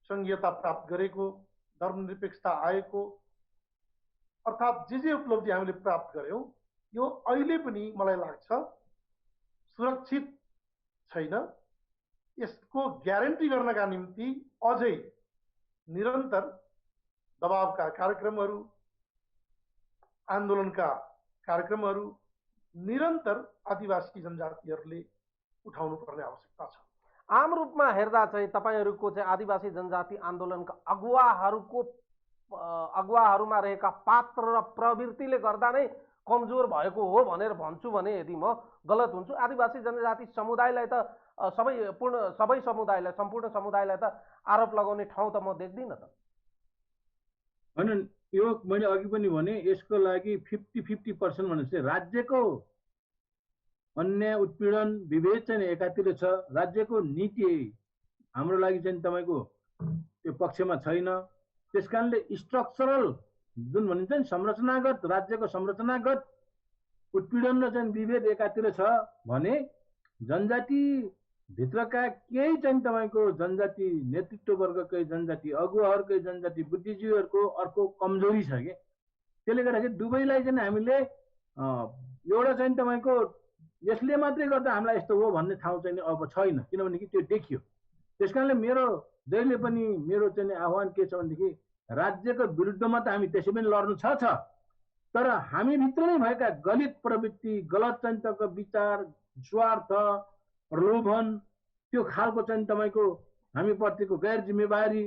Speaker 3: संघीयता प्राप्त गरेको, धर्मनिरपेक्षता आएको, अर्थात् जे उपलब्धि हामीले प्राप्त गर्यौं, यो अहिले पनि मलाई लाग्छ सुरक्षित छैन। यसको ग्यारेन्टी गर्नका निम्ति अझै निरन्तर दबावका कार्यक्रमहरू, आन्दोलनका कार्यक्रमहरू निरन्तर आदिवासी जनजातिहरूले उठाउनु पर्ने आवश्यकता छ।
Speaker 1: आम रूपमा हेर्दा चाहिँ तपाईँहरूको चाहिँ आदिवासी जनजाति आन्दोलनका अगुवाहरूमा रहेका पात्र र प्रवृत्तिले गर्दा नै कमजोर भएको हो भनेर भन्छु भने यदि म गलत हुन्छु। आदिवासी जनजाति समुदायलाई त सबै समुदायलाई, सम्पूर्ण समुदायलाई त आरोप लगाउने ठाउँ त म देख्दिनँ त।
Speaker 2: होइन, यो मैले अघि पनि भने यसको लागि 50-50% भनेपछि राज्यको अन्याय उत्पीडन विभेद चाहिँ एकातिर छ, राज्यको नीति हाम्रो लागि चाहिँ तपाईँको त्यो पक्षमा छैन। त्यस कारणले स्ट्रक्चरल जुन भनिन्छ नि संरचनागत, राज्यको संरचनागत उत्पीडन र चाहिँ विभेद एकातिर छ भने जनजाति भित्रका केही चाहिँ तपाईँको जनजाति नेतृत्ववर्गकै, जनजाति अगुवाहरूकै, जनजाति बुद्धिजीवीहरूको अर्को कमजोरी छ कि। त्यसले गर्दाखेरि दुवैलाई चाहिँ हामीले एउटा चाहिँ तपाईँको यसले मात्रै गर्दा हामीलाई यस्तो हो भन्ने ठाउँ चाहिँ अब छैन, किनभने कि त्यो देखियो। त्यस कारणले मेरो जहिले पनि मेरो चाहिँ आह्वान के छ भनेदेखि राज्यको विरुद्धमा त हामी त्यसै पनि लड्नु छ, तर हामी भित्र नै भएका गलत प्रवृत्ति, गलत चाहिँ तपाईँको विचार, स्वार्थ, प्रलोभन, त्यो खालको चाहिँ तपाईँको हामी प्रतिको गैर जिम्मेवारी,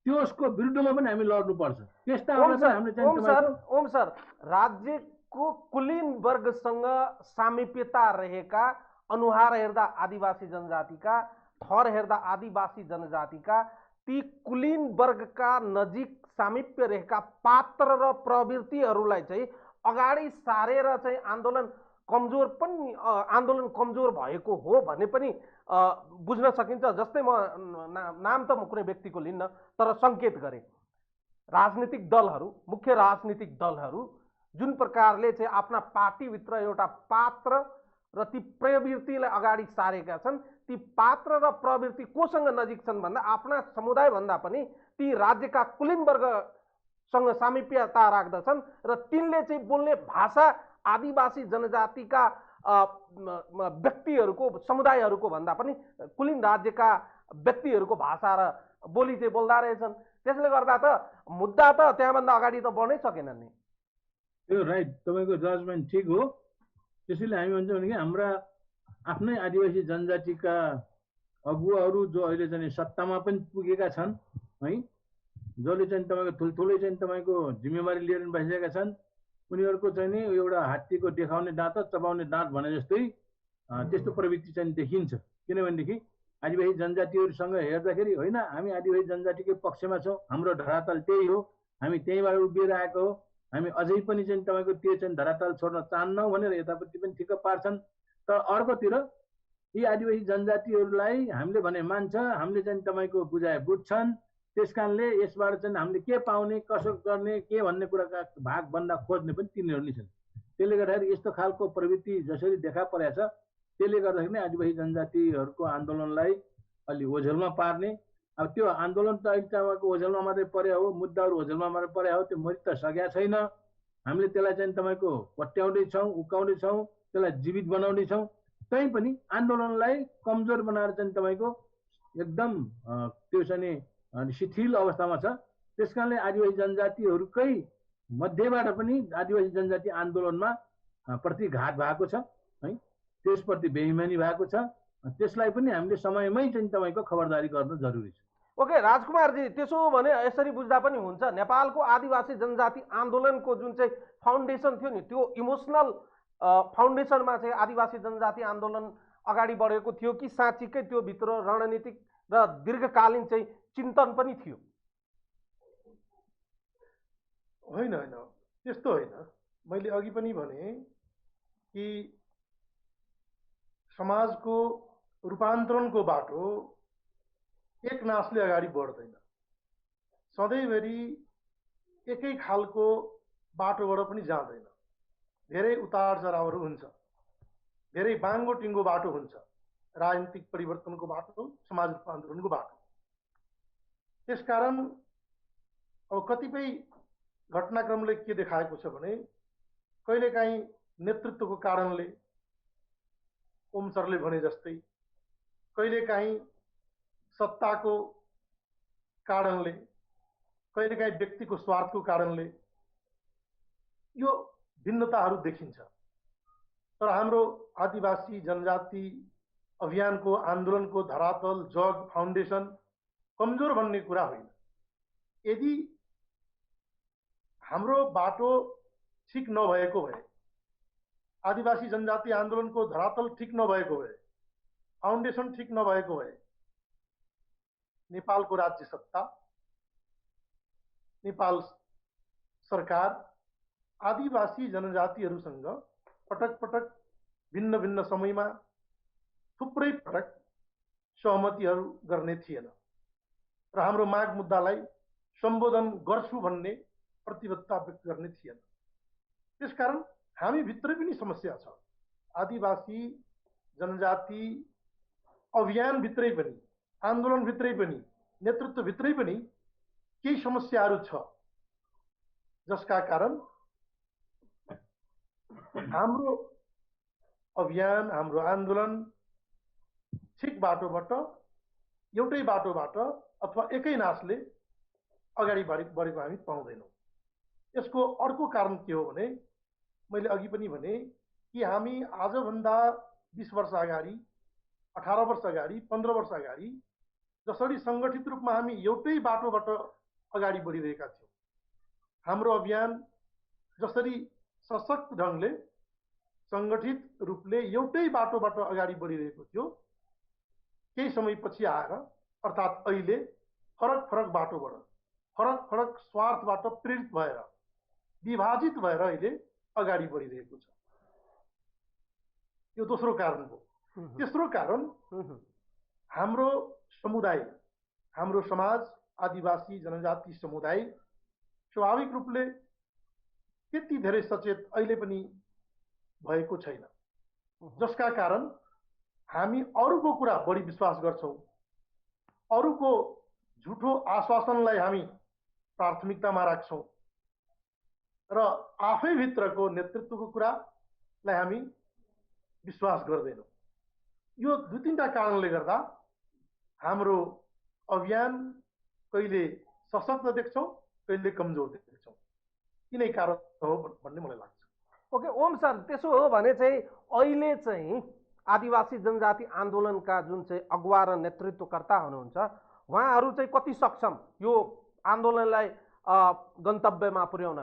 Speaker 2: त्यसको विरुद्धमा पनि हामी लड्नुपर्छ। त्यस्ता
Speaker 1: ओम सर, राज्यको कुलीन वर्गसँग सामिप्यता रहेका, अनुहार हेर्दा आदिवासी जनजातिका, थर हेर्दा आदिवासी जनजातिका, ती कुलीन वर्गका नजिक सामिप्य रहेका पात्र र प्रवृत्तिहरूलाई चाहिँ अगाडि सारेर चाहिँ आन्दोलन कमजोर भएको हो भन्ने पनि बुझ्न सकिन्छ। जस्तै म नाम त म कुनै व्यक्तिको लिन्न, तर सङ्केत गरे राजनीतिक दलहरू, मुख्य राजनीतिक दलहरू जुन प्रकारले चाहिँ आफ्ना पार्टीभित्र एउटा पात्र र ती प्रवृत्तिलाई अगाडि सारेका छन्, ती पात्र र प्रवृत्ति कोसँग नजिक छन् भन्दा आफ्ना समुदाय भन्दा पनि ती राज्यका कुलीन वर्गसँग सामिप्यता राख्दछन् र तिनले चाहिँ बोल्ने भाषा आदिवासी जनजातिका व्यक्तिहरूको, समुदायहरूको भन्दा पनि कुलीन राज्यका व्यक्तिहरूको भाषा र बोली चाहिँ बोल्दा रहेछन्। त्यसले गर्दा त मुद्दा त त्यहाँभन्दा अगाडि त बढ्नै सकेन नि।
Speaker 2: त्यो राइट, तपाईँको जजमेन्ट ठिक हो। त्यसैले हामी भन्छौँ भने हाम्रा आफ्नै आदिवासी जनजातिका अगुवाहरू जो अहिले चाहिँ सत्तामा पनि पुगेका छन् है, जसले चाहिँ तपाईँको ठुल्ठुलै चाहिँ तपाईँको जिम्मेवारी लिएर बसिरहेका छन्, उनीहरूको चाहिँ नि एउटा हात्तीको देखाउने दाँत चबाउने दाँत भने जस्तै त्यस्तो प्रवृत्ति चाहिँ देखिन्छ। किनभनेदेखि आदिवासी जनजातिहरूसँग हेर्दाखेरि होइन, हामी आदिवासी जनजातिकै पक्षमा छौँ, हाम्रो धरातल त्यही हो, हामी त्यहीँबाट उभिएर आएको हो, हामी अझै पनि चाहिँ तपाईँको त्यो चाहिँ धरातल छोड्न चाहन्नौँ भनेर यतापट्टि पनि ठिक्क पार्छन्। तर अर्कोतिर यी आदिवासी जनजातिहरूलाई हामीले भने मान्छ, हामीले चाहिँ तपाईँको बुझाए बुझ्छन्। त्यस कारणले यसबाट चाहिँ हामीले के पाउने, कसो गर्ने, के भन्ने कुराका भाग भन्दा खोज्ने पनि तिनीहरू नै छन्। त्यसले गर्दाखेरि यस्तो खालको प्रवृत्ति जसरी देखा परेको छ, त्यसले गर्दाखेरि नै आदिवासी जनजातिहरूको आन्दोलनलाई अलि ओझेलमा पार्ने। अब त्यो आन्दोलन त अहिले तपाईँको ओझेलमा मात्रै परे हो, मुद्दाहरू ओझेलमा मात्रै परे हो, त्यो मरि त सकेका छैन। हामीले त्यसलाई चाहिँ तपाईँको पट्याउँदैछौँ, उकाउँदैछौँ, त्यसलाई जीवित बनाउँदैछौँ। तै पनि आन्दोलनलाई कमजोर बनाएर चाहिँ तपाईँको एकदम त्यो चाहिँ शिथिल अवस्थामा छ। त्यस कारणले आदिवासी जनजातिहरूकै मध्येबाट पनि आदिवासी जनजाति आन्दोलनमा प्रतिघात भएको छ है, त्यसप्रति बेइमानी भएको छ। त्यसलाई पनि हामीले समयमै चाहिँ तपाईँको खबरदारी गर्नु जरुरी छ।
Speaker 1: ओके राजकुमारजी, त्यसो भने यसरी बुझ्दा पनि हुन्छ, नेपालको आदिवासी जनजाति आन्दोलनको जुन चाहिँ फाउन्डेसन थियो नि, त्यो इमोसनल फाउन्डेसनमा चाहिँ आदिवासी जनजाति आन्दोलन अगाडि बढेको थियो कि साँच्चीकै त्यो भित्र रणनीतिक र दीर्घकालीन चाहिँ चिन्तन पनि थियो?
Speaker 3: होइन, त्यस्तो होइन। मैले अघि पनि भने कि समाजको रूपान्तरणको बाटो एक नासले अगाडि बढ्दैन, सधैँभरि एकै खालको बाटोबाट पनि जाँदैन। धेरै उतार चढावहरू हुन्छ, धेरै बाङ्गो टिङ्गो बाटो हुन्छ, राजनीतिक परिवर्तनको बाटो, समाज रूपान्तरणको बाटो। त्यसकारण अब कतिपय घटनाक्रमले के देखाएको छ भने कहिलेकाहीँ नेतृत्वको कारणले, ओम सरले भने जस्तै, कहिलेकाहीँ सत्ताको कारणले, कहिलेकाहीँ व्यक्तिको स्वार्थको कारणले यो भिन्नताहरू देखिन्छ। तर हाम्रो आदिवासी जनजाति अभियानको आन्दोलनको धरातल जग फाउन्डेसन कमजोर भन्ने कुरा होइन। यदि हाम्रो बाटो ठिक नभएको भए, आदिवासी जनजाति आन्दोलनको धरातल ठिक नभएको भए, फाउन्डेसन ठिक नभएको भए, नेपालको राज्य सत्ता, नेपाल सरकार आदिवासी जनजातिहरूसँग पटक पटक भिन्न भिन्न समयमा थुप्रै पटक सहमतिहरू गर्ने थिएन र हाम्रो माग मुद्दालाई सम्बोधन गर्छु भन्ने प्रतिबद्धता व्यक्त गर्ने थिएन। त्यसकारण हामी भित्रै पनि समस्या छ। आदिवासी जनजाति अभियान भित्रै पनि, आन्दोलन भित्रै पनि, नेतृत्व भित्रै पनि केही समस्याहरू छ, जसका कारण हाम्रो अभियान, हाम्रो आन्दोलन ठिक बाटोबाट, एउटै बाटोबाट अथवा एकै नासले अगाडि बढेको हामी पाउँदैनौँ। यसको अर्को कारण के हो भने, मैले अघि पनि भने कि हामी आजभन्दा 20 वर्ष अगाडि, 18 वर्ष अगाडि, 15 वर्ष अगाडि जसरी सङ्गठित रूपमा हामी एउटै बाटोबाट अगाडि बढिरहेका थियौँ, हाम्रो अभियान जसरी सशक्त ढङ्गले सङ्गठित रूपले एउटै बाटोबाट अगाडि बढिरहेको थियो, केही समयपछि आएर अर्थात् अहिले फरक फरक बाटोबाट, फरक फरक स्वार्थबाट प्रेरित भएर, विभाजित भएर अहिले अगाडि बढिरहेको छ। यो दोस्रो कारण हो। तेस्रो कारण, हाम्रो समुदाय, हाम्रो समाज, आदिवासी जनजाति समुदाय स्वाभाविक रूपले त्यति धेरै सचेत अहिले पनि भएको छैन, जसका कारण हामी अरूको कुरा बढी विश्वास गर्छौँ, अरूको झुठो आश्वासनलाई हामी प्राथमिकतामा राख्छौँ र आफै भित्रको नेतृत्वको कुरालाई हामी विश्वास गर्दैनौँ। यो दुई तीनटा कारणले गर्दा हाम्रो अभियान कहिले सशक्त देख्छौँ, कहिले कमजोर देख्छौँ। यिनै कारण हो भन्ने मलाई लाग्छ।
Speaker 1: ओके ओम सर, त्यसो हो भने चाहिँ अहिले चाहिँ आदिवासी जनजाति आन्दोलनका जुन चाहिँ अगुवा र नेतृत्वकर्ता हुनुहुन्छ, उहाँहरू चाहिँ कति सक्षम यो आन्दोलनलाई गन्तव्यमा पुर्याउन?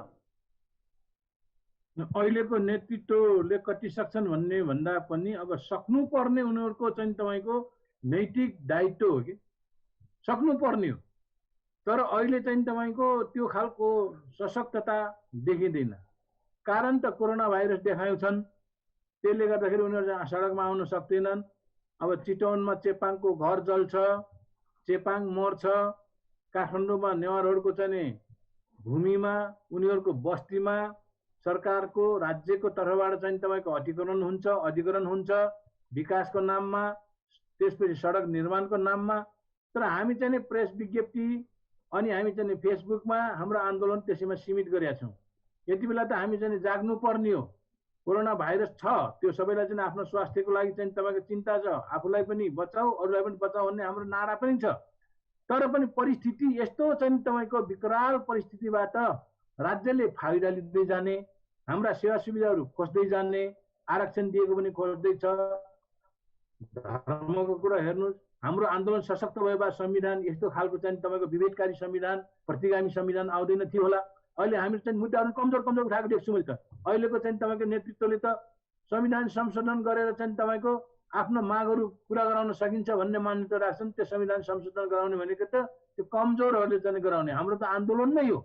Speaker 2: अहिलेको नेतृत्वले कति सक्छन् भन्ने भन्दा पनि अब सक्नुपर्ने उनीहरूको चाहिँ तपाईँको नैतिक दायित्व हो कि सक्नुपर्ने हो। तर अहिले चाहिँ तपाईँको त्यो खालको सशक्तता देखिँदैन। कारण त कोरोना भाइरस देखाएको छन्, त्यसले गर्दाखेरि उनीहरू सडकमा आउन सक्दैनन्। अब चितवनमा चेपाङको घर जल्छ, चेपाङ मर्छ, काठमाडौँमा नेवारहरूको चाहिँ भूमिमा, उनीहरूको बस्तीमा सरकारको राज्यको तर्फबाट चाहिँ तपाईँको अधिग्रहण हुन्छ विकासको नाममा, त्यसपछि सडक निर्माणको नाममा। तर हामी चाहिँ प्रेस विज्ञप्ति अनि हामी चाहिँ फेसबुकमा हाम्रो आन्दोलन त्यसैमा सीमित गरेका छौँ। यति बेला त हामी चाहिँ जाग्नु पर्ने हो। कोरोना भाइरस छ, त्यो सबैलाई चाहिँ आफ्नो स्वास्थ्यको लागि चाहिँ तपाईँको चिन्ता छ, आफूलाई पनि बचाऊ अरूलाई पनि बचाऊ भन्ने हाम्रो नारा पनि छ। तर पनि परिस्थिति यस्तो चाहिँ तपाईँको विकराल परिस्थितिबाट राज्यले फाइदा लिँदै जाने, हाम्रा सेवा सुविधाहरू खोज्दै जाने, आरक्षण दिएको पनि खोज्दैछ। धर्मको कुरा हेर्नुहोस्, हाम्रो आन्दोलन सशक्त भए भए संविधान यस्तो खालको चाहिँ तपाईँको विभेदकारी संविधान, प्रतिगामी संविधान आउँदैन थियो होला। अहिले हामी चाहिँ मुद्दाहरू कमजोर कमजोर उठाएको देख्छु मैले त। अहिलेको चाहिँ तपाईँको नेतृत्वले त संविधान संशोधन गरेर चाहिँ तपाईँको आफ्नो मागहरू पुरा गराउन सकिन्छ भन्ने मान्यता राख्छन्। त्यो संविधान संशोधन गराउने भनेको त त्यो कमजोरहरूले चाहिँ गराउने, हाम्रो त आन्दोलन नै हो।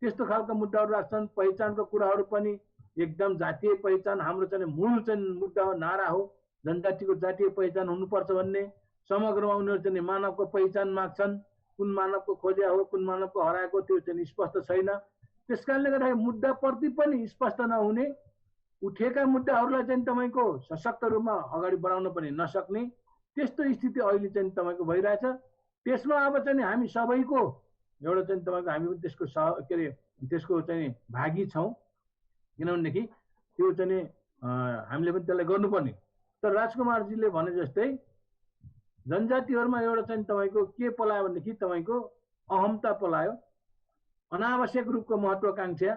Speaker 2: त्यस्तो खालको मुद्दाहरू राख्छन्। पहिचानको कुराहरू पनि एकदम जातीय पहिचान हाम्रो चाहिँ मूल चाहिँ मुद्दा हो, नारा हो, जनजातिको जातीय पहिचान हुनुपर्छ भन्ने। समग्रमा उनीहरू चाहिँ मानवको पहिचान माग्छन्, कुन मानवको खोज्या हो, कुन मानवको हराएको त्यो चाहिँ स्पष्ट छैन। त्यस कारणले गर्दाखेरि मुद्दाप्रति पनि स्पष्ट नहुने, उठेका मुद्दाहरूलाई चाहिँ तपाईँको सशक्त रूपमा अगाडि बढाउन पनि नसक्ने त्यस्तो स्थिति अहिले चाहिँ तपाईँको भइरहेछ। त्यसमा अब चाहिँ हामी सबैको एउटा चाहिँ तपाईँको हामी पनि त्यसको के अरे त्यसको चाहिँ भागी छौँ, किनभनेदेखि त्यो चाहिँ हामीले पनि त्यसलाई गर्नुपर्ने। तर राजकुमारजीले भने जस्तै जनजातिहरूमा एउटा चाहिँ तपाईँको के पलायो भनेदेखि तपाईँको अहमता पलायो, अनावश्यक रूपको महत्त्वाकांक्षा,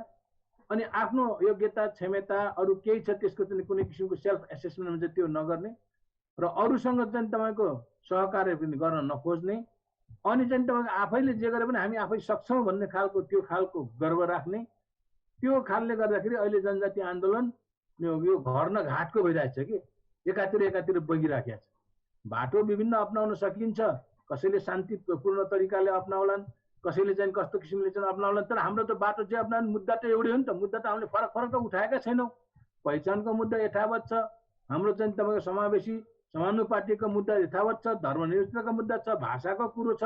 Speaker 2: अनि आफ्नो योग्यता क्षमता अरू केही छ त्यसको चाहिँ कुनै किसिमको सेल्फ एसेसमेन्ट हुन्छ त्यो नगर्ने। र अरूसँग चाहिँ तपाईँको सहकार्य पनि गर्न नखोज्ने, अनि चाहिँ तपाईँको आफैले जे गरे पनि हामी आफै सक्छौँ भन्ने खालको त्यो खालको गर्व राख्ने, त्यो खालले गर्दाखेरि अहिले जनजाति आन्दोलन यो घर न घाटको भइरहेछ कि एकातिर बगिराखेको छ। बाटो विभिन्न अप्नाउन सकिन्छ, कसैले शान्तिपूर्ण तरिकाले अप्नाउलान्, कसैले चाहिँ कस्तो किसिमले चाहिँ अप्नाउलान्, तर हाम्रो त बाटो चाहिँ अप्नाउने मुद्दा त एउटै हो नि त। मुद्दा त हामीले फरक फरक त उठाएका छैनौँ। पहिचानको मुद्दा यथावत छ, हाम्रो चाहिँ तपाईँको समावेशी समानुपातिको मुद्दा यथावत छ, धर्मनिरपेक्षताको मुद्दा छ, भाषाको कुरो छ,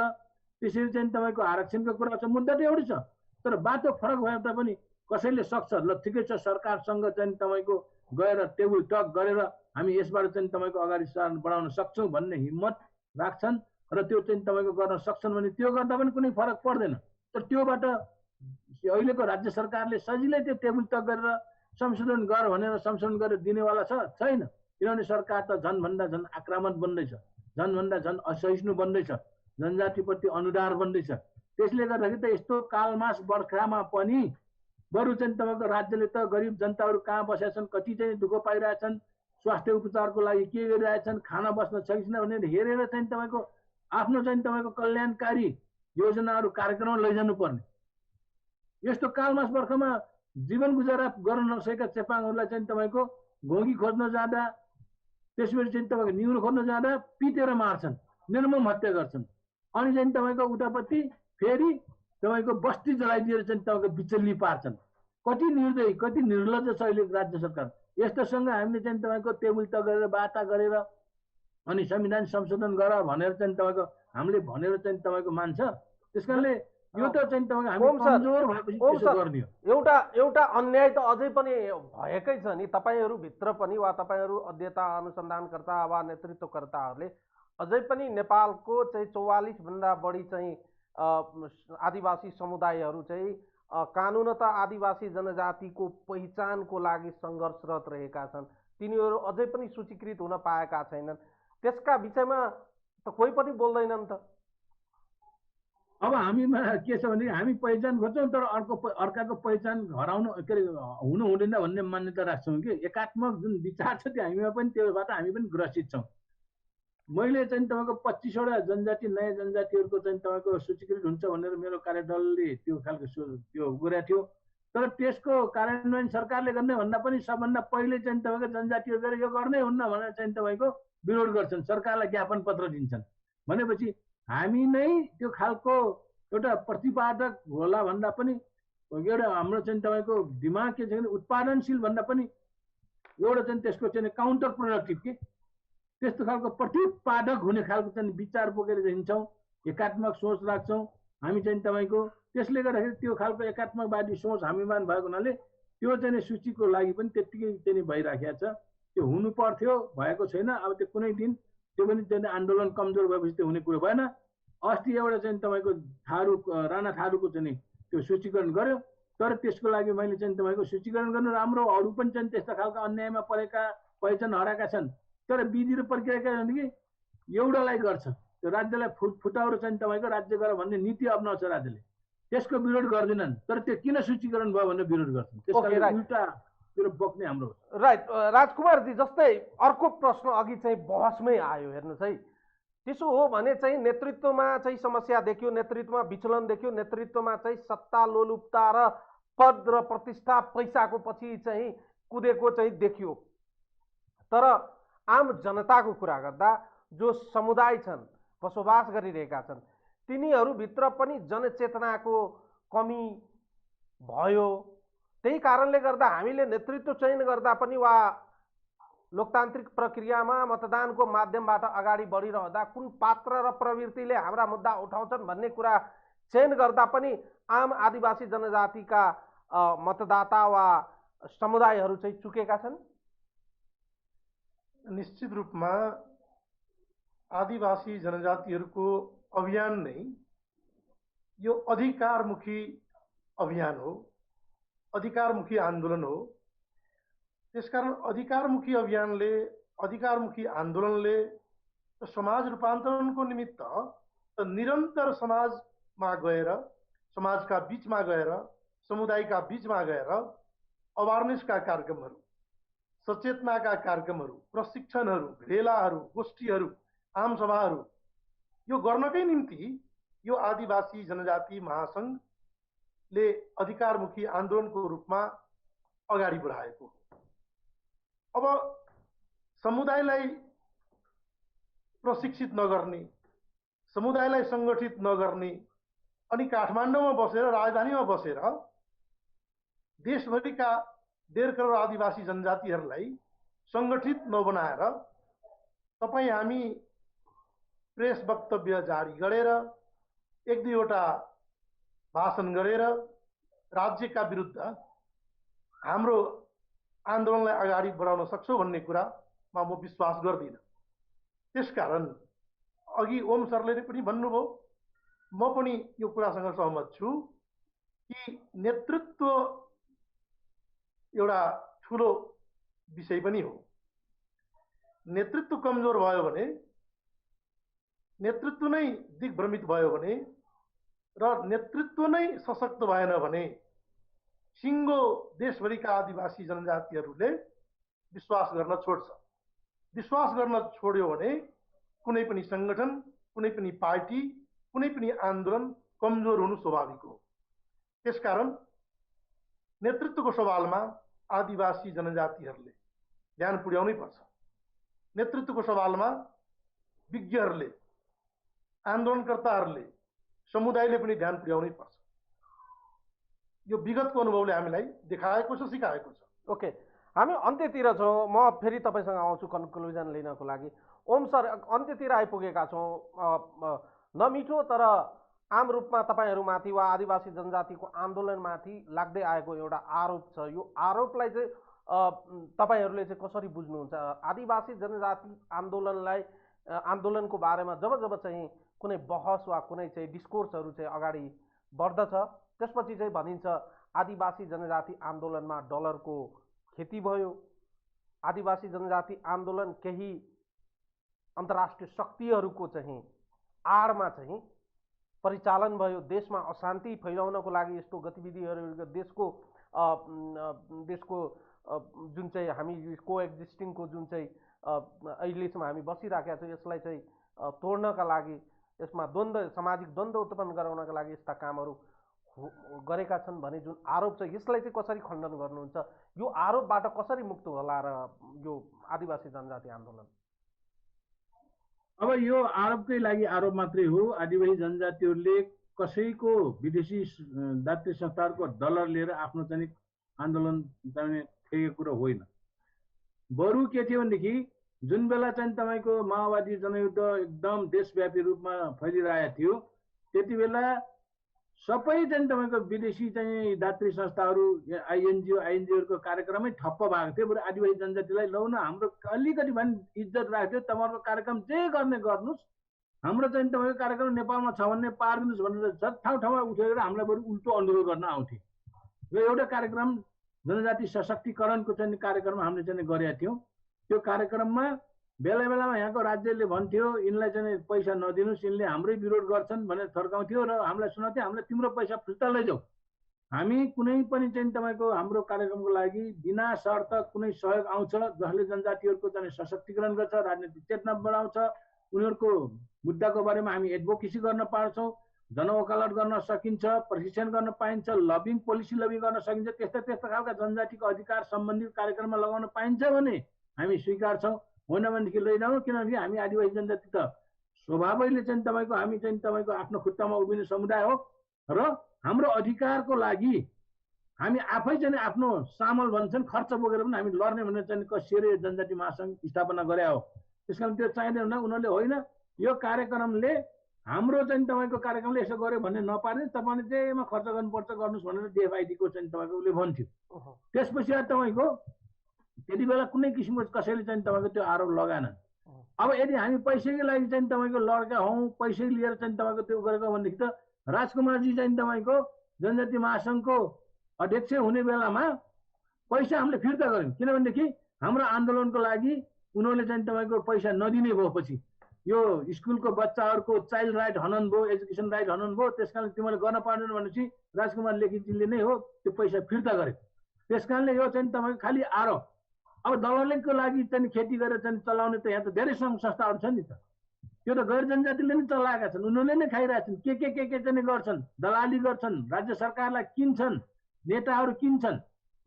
Speaker 2: त्यसरी चाहिँ तपाईँको आरक्षणको कुरा छ, मुद्दा त एउटै छ। तर बाटो फरक भए तापनि कसैले सक्छ, ल ठिकै छ, सरकारसँग चाहिँ तपाईँको गएर टेबल टक गरेर हामी यसबाट चाहिँ तपाईँको अगाडि बढाउन सक्छौँ भन्ने हिम्मत राख्छन् र त्यो चाहिँ तपाईँको गर्न सक्छन् भने त्यो गर्दा पनि कुनै फरक पर्दैन। तर त्योबाट अहिलेको राज्य सरकारले सजिलै त्यो टेबल टक गरेर संशोधन गर भनेर संशोधन गरेर दिनेवाला छैन। किनभने सरकार त झन्भन्दा झन् आक्रामक बन्दैछ, झन्भन्दा झन् असहिष्णु बन्दैछ, जनजातिप्रति अनुदार बन्दैछ। त्यसले गर्दाखेरि त यस्तो कालमास बर्खामा पनि बरु चाहिँ तपाईँको राज्यले त गरिब जनताहरू कहाँ बसेका छन्, कति चाहिँ दुःख पाइरहेछन्, स्वास्थ्य उपचारको लागि के गरिरहेछन्, खाना बस्न छैन भनेर हेरेर चाहिँ तपाईँको आफ्नो चाहिँ तपाईँको कल्याणकारी योजनाहरू कार्यक्रम लैजानु पर्ने। यस्तो कालमास बर्खामा जीवन गुजारा गर्न नसकेका चेपाङहरूलाई चाहिँ तपाईँको घोगी खोज्न जाँदा, त्यसपछि चाहिँ तपाईँको निहुरो खोज्न जाँदा पिटेर मार्छन्, निर्मम हत्या गर्छन्। अनि चाहिँ तपाईँको उतापट्टि फेरि तपाईँको बस्ती जलाइदिएर चाहिँ तपाईँको बिचल्ली पार्छन्। कति निर्दयी, कति निर्लज छ अहिले राज्य सरकार। यस्तोसँग हामीले चाहिँ तपाईँको टेबल त गरेर वार्ता गरेर अनि संविधान संशोधन गर भनेर चाहिँ तपाईँको हामीले भनेर चाहिँ तपाईँको मान्छ। त्यस कारणले यो त चाहिँ तपाईँको हामी कमजोर भएपछि त्यसो गर्ने हो।
Speaker 1: एउटा अन्याय त अझै पनि भएकै छ नि। तपाईँहरूभित्र पनि वा तपाईँहरू अध्येता, अनुसन्धानकर्ता वा नेतृत्वकर्ताहरूले अझै पनि नेपालको चाहिँ 44भन्दा बढी चाहिँ आदिवासी समुदायहरू चाहिँ कानुनत आदिवासी जनजातिको पहिचानको लागि सङ्घर्षरत रहेका छन्। तिनीहरू अझै पनि सूचीकृत हुन पाएका छैनन्। त्यसका विषयमा त कोही पनि बोल्दैनन् त।
Speaker 2: अब हामीमा के छ भने हामी पहिचान खोज्छौँ, तर अर्काको पहिचान हराउनु के अरे हुनु हुँदैन भन्ने मान्यता राख्छौँ कि एकात्मक जुन विचार छ त्यो हामीमा पनि, त्योबाट हामी पनि ग्रसित छौँ। मैले चाहिँ तपाईँको 25वटा जनजाति नयाँ जनजातिहरूको चाहिँ तपाईँको सूचीकृत हुन्छ भनेर मेरो कार्यदलले त्यो खालको त्यो गरेको थियो। तर त्यसको कार्यान्वयन सरकारले गर्ने भन्दा पनि सबभन्दा पहिले चाहिँ तपाईँको जनजातिहरू यो गर्नै हुन्न भनेर चाहिँ तपाईँको विरोध गर्छन्, सरकारलाई ज्ञापन पत्र दिन्छन्। भनेपछि हामी नै त्यो खालको एउटा प्रतिपादक होला भन्दा पनि एउटा हाम्रो चाहिँ तपाईँको दिमाग के छ भने उत्पादनशील भन्दा पनि एउटा चाहिँ त्यसको चाहिँ काउन्टर प्रोडक्टिभ के त्यस्तो खालको प्रतिपादक हुने खालको चाहिँ विचार बोकेर हिँड्छौँ, एकात्मक सोच राख्छौँ हामी चाहिँ तपाईँको। त्यसले गर्दाखेरि त्यो खालको एकात्मकवादी सोच हामीमा भएको हुनाले त्यो चाहिँ सूचीको लागि पनि त्यत्तिकै चाहिँ भइराखेको छ। त्यो हुनु पर्थ्यो, भएको छैन। अब त्यो कुनै दिन त्यो पनि चाहिँ आन्दोलन कमजोर भएपछि त्यो हुने कुरो भएन। अस्ति एउटा चाहिँ तपाईँको राणा थारूको चाहिँ त्यो सूचीकरण गर्यो, तर त्यसको लागि मैले चाहिँ तपाईँको सूचीकरण गर्नु राम्रो, अरू पनि चाहिँ त्यस्ता खालका अन्यायमा परेका पहिचान हराएका छन्। तर विधि र प्रक्रिया के भनेदेखि एउटालाई गर्छ, त्यो राज्यलाई फुटाउरो चाहिँ तपाईँको राज्य गर भन्ने नीति अप्नाउँछ राज्यले, त्यसको विरोध गर्दैनन्। तर त्यो किन सूचीकरण भयो भनेर विरोध गर्छन्। त्यसकारण उल्टा विरोध बोक्ने हाम्रो।
Speaker 1: राइट राजकुमारजी, जस्तै अर्को प्रश्न अघि चाहिँ बहसमै आयो, हेर्नुहोस् है। त्यसो हो भने चाहिँ नेतृत्वमा चाहिँ समस्या देखियो, नेतृत्वमा विचलन देखियो, नेतृत्वमा चाहिँ सत्ता लोलुपता र पद र प्रतिष्ठा पैसाको पछि चाहिँ कुदेको चाहिँ देखियो। तर आम जनताको कुरा गर्दा जो समुदाय छन्, बसोबास गरिरहेका छन्, तिनीहरूभित्र पनि जनचेतनाको कमी भयो। त्यही कारणले गर्दा हामीले नेतृत्व चयन गर्दा पनि वा लोकतान्त्रिक प्रक्रियामा मतदानको माध्यमबाट अगाडि बढिरहँदा कुन पात्र र प्रवृत्तिले हाम्रा मुद्दा उठाउँछन् भन्ने कुरा चयन गर्दा पनि आम आदिवासी जनजातिका मतदाता वा समुदायहरू चाहिँ चुकेका छन्।
Speaker 3: निश्चित रूपमा आदिवासी जनजातिहरूको अभियान नै यो अधिकारमुखी अभियान हो, अधिकारमुखी आन्दोलन हो। त्यसकारण अधिकारमुखी अभियानले, अधिकारमुखी आन्दोलनले समाज रूपान्तरणको निमित्त निरन्तर समाजमा गएर, समाजका बीचमा गएर, समुदायका बीचमा गएर अवेरनेसका कार्यक्रमहरू, सचेतनाका कार्यक्रमहरू, प्रशिक्षणहरू, भेलाहरू, गोष्ठीहरू, आमसभाहरू यो गर्नकै निम्ति यो आदिवासी जनजाति महासङ्घले अधिकारमुखी आन्दोलनको रूपमा अगाडि बढाएको हो। अब समुदायलाई प्रशिक्षित नगर्ने, समुदायलाई सङ्गठित नगर्ने अनि काठमाडौँमा बसेर, राजधानीमा बसेर देशभरिका 1.5 करोड आदिवासी जनजातिहरूलाई सङ्गठित नबनाएर तपाईँ हामी प्रेस वक्तव्य जारी गरेर, 1-2वटा भाषण गरेर राज्यका विरुद्ध हाम्रो आन्दोलनलाई अगाडि बढाउन सक्छौँ भन्ने कुरामा म विश्वास गर्दिनँ। त्यसकारण अघि ओम सरले पनि भन्नुभयो, म पनि यो कुरासँग सहमत छु कि नेतृत्व एउटा ठुलो विषय पनि हो। नेतृत्व कमजोर भयो भने, नेतृत्व नै दिग्भ्रमित भयो भने र नेतृत्व नै सशक्त भएन भने सिङ्गो देशभरिका आदिवासी जनजातिहरूले विश्वास गर्न छोड्छ। विश्वास गर्न छोड्यो भने कुनै पनि सङ्गठन, कुनै पनि पार्टी, कुनै पनि आन्दोलन कमजोर हुनु स्वाभाविक हो। त्यसकारण नेतृत्वको सवालमा आदिवासी जनजातिहरूले ध्यान पुर्याउनै पर्छ। नेतृत्वको सवालमा विज्ञहरूले, आन्दोलनकर्ताहरूले, समुदायले पनि ध्यान पुर्याउनै पर्छ। यो विगतको अनुभवले हामीलाई देखाएको छ, सिकाएको छ।
Speaker 1: ओके, हामी अन्त्यतिर छौँ। म फेरि तपाईँसँग आउँछु कन्क्लुजन लिनको लागि। ओम सर, अन्त्यतिर आइपुगेका छौँ। नमिठो तर आम रूपमा तपाईँहरूमाथि वा आदिवासी जनजातिको आन्दोलनमाथि लाग्दै आएको एउटा आरोप छ। यो आरोपलाई चाहिँ तपाईँहरूले चाहिँ कसरी बुझ्नुहुन्छ? आदिवासी जनजाति आन्दोलनको बारेमा जब चाहिँ कुनै बहस वा कुनै चाहिँ डिस्कोर्सहरू चाहिँ अगाडि बढ्दछ, त्यसपछि चाहिँ भनिन्छ आदिवासी जनजाति आन्दोलनमा डलरको खेती भयो, आदिवासी जनजाति आन्दोलन केही अन्तर्राष्ट्रिय शक्तिहरूको चाहिँ आडमा चाहिँ परिचालन भयो, देशमा अशान्ति फैलाउनको लागि यस्तो गतिविधिहरू, देशको जुन चाहिँ हामी कोएक्जिस्टिङको जुन चाहिँ अहिलेसम्म हामी बसिराखेका छौँ यसलाई चाहिँ तोड्नका लागि, यसमा सामाजिक द्वन्द्व उत्पन्न गराउनका लागि यस्ता कामहरू गरेका छन् भने जुन आरोप छ, यसलाई चाहिँ कसरी खण्डन गर्नुहुन्छ? यो आरोपबाट कसरी मुक्त होला र यो आदिवासी जनजाति आन्दोलन?
Speaker 2: अब यो आरोपकै लागि आरोप मात्रै हो। आदिवासी जनजातिहरूले कसैको विदेशी दात्री संस्थाहरूको डलर लिएर आफ्नो चाहिँ आन्दोलन चाहिँ ठेकेको कुरो होइन। बरु के थियो भनेदेखि जुन बेला चाहिँ तपाईँको माओवादी जनयुद्ध एकदम देशव्यापी रूपमा फैलिरहेको थियो, त्यति बेला सबै चाहिँ तपाईँको विदेशी चाहिँ दात्री संस्थाहरू, आइएनजिओहरूको कार्यक्रमै ठप्प भएको थियो। बरु आदिवासी जनजातिलाई लौ न, हाम्रो अलिकति भए इज्जत राख्थ्यो, तपाईँहरूको कार्यक्रम जे गर्ने गर्नुहोस्, हाम्रो चाहिँ तपाईँको कार्यक्रम नेपालमा छ भने पारिदिनुहोस् भनेर ठाउँमा उठेर हामीलाई बरु उल्टो अनुरोध गर्न आउँथे। र एउटा कार्यक्रम जनजाति सशक्तिकरणको चाहिँ कार्यक्रम हामीले चाहिँ गरेका थियौँ। त्यो कार्यक्रममा बेला बेलामा यहाँको राज्यले भन्थ्यो यिनलाई चाहिँ पैसा नदिनुहोस्, यिनले हाम्रै विरोध गर्छन् भनेर थर्काउँथ्यो र हामीलाई सुनाउँथ्यो, हामीलाई तिम्रो पैसा फिर्ता लैजाऊ, हामी कुनै पनि चाहिँ तपाईँको हाम्रो कार्यक्रमको लागि बिना शर्त कुनै सहयोग आउँछ जसले जनजातिहरूको चाहिँ सशक्तिकरण गर्छ, राजनीतिक चेतना बढाउँछ, उनीहरूको मुद्दाको बारेमा हामी एडभोकेसी गर्न पाउँछौँ, जनवकालत गर्न सकिन्छ, प्रशिक्षण गर्न पाइन्छ, लबिङ पोलिसी लबिङ गर्न सकिन्छ, त्यस्ता खालका जनजातिको अधिकार सम्बन्धित कार्यक्रममा लगाउन पाइन्छ भने हामी स्वीकार्छौँ। होइन भनेदेखि लैजाउँ, किनभने हामी आदिवासी जनजाति त स्वभावैले चाहिँ तपाईँको हामी चाहिँ तपाईँको आफ्नो खुट्टामा उभिने समुदाय हो र हाम्रो अधिकारको लागि हामी आफै चाहिँ आफ्नो सामल भन्छन् खर्च बोकेर पनि हामी लड्ने भनेर चाहिँ कसरी जनजाति महासङ्घ स्थापना गरे हो। त्यस कारण त्यो चाहिँदैन, उनीहरूले होइन यो कार्यक्रमले हाम्रो चाहिँ तपाईँको कार्यक्रमले यसो गर्यो भन्ने नपार्ने, तपाईँले जेमा खर्च गर्नुपर्छ गर्नुहोस् भनेर डिएफआइडीको चाहिँ तपाईँको उसले भन्थ्यो। त्यसपछि तपाईँको त्यति बेला कुनै किसिमको कसैले चाहिँ तपाईँको त्यो आरोप लगाएनन्। अब यदि हामी पैसाकै लागि चाहिँ तपाईँको लड्का हौँ, पैसै लिएर चाहिँ तपाईँको त्यो गरेको भनेदेखि त राजकुमारजी चाहिँ तपाईँको जनजाति महासङ्घको अध्यक्ष हुने बेलामा पैसा हामीले फिर्ता गऱ्यौँ, किनभनेदेखि हाम्रो आन्दोलनको लागि उनीहरूले चाहिँ तपाईँको पैसा नदिने भएपछि यो स्कुलको बच्चाहरूको चाइल्ड राइट हनन भयो, एजुकेसन राइट हनन भयो, त्यस कारणले तिमीले गर्न पार्दैन भनेपछि राजकुमार लेखीजीले नै हो त्यो पैसा फिर्ता गरे। त्यस कारणले यो चाहिँ तपाईँको खालि आरोप अब दलालीको लागि चाहिँ खेती गरेर चाहिँ चलाउने त यहाँ त धेरै सङ्घ संस्थाहरू छन् नि त। त्यो त गैर जनजातिले नै चलाएका छन्, उनीहरूले नै खाइरहेछन्। के चाहिँ गर्छन्, दलाली गर्छन्, राज्य सरकारलाई किन्छन्, नेताहरू किन्छन्।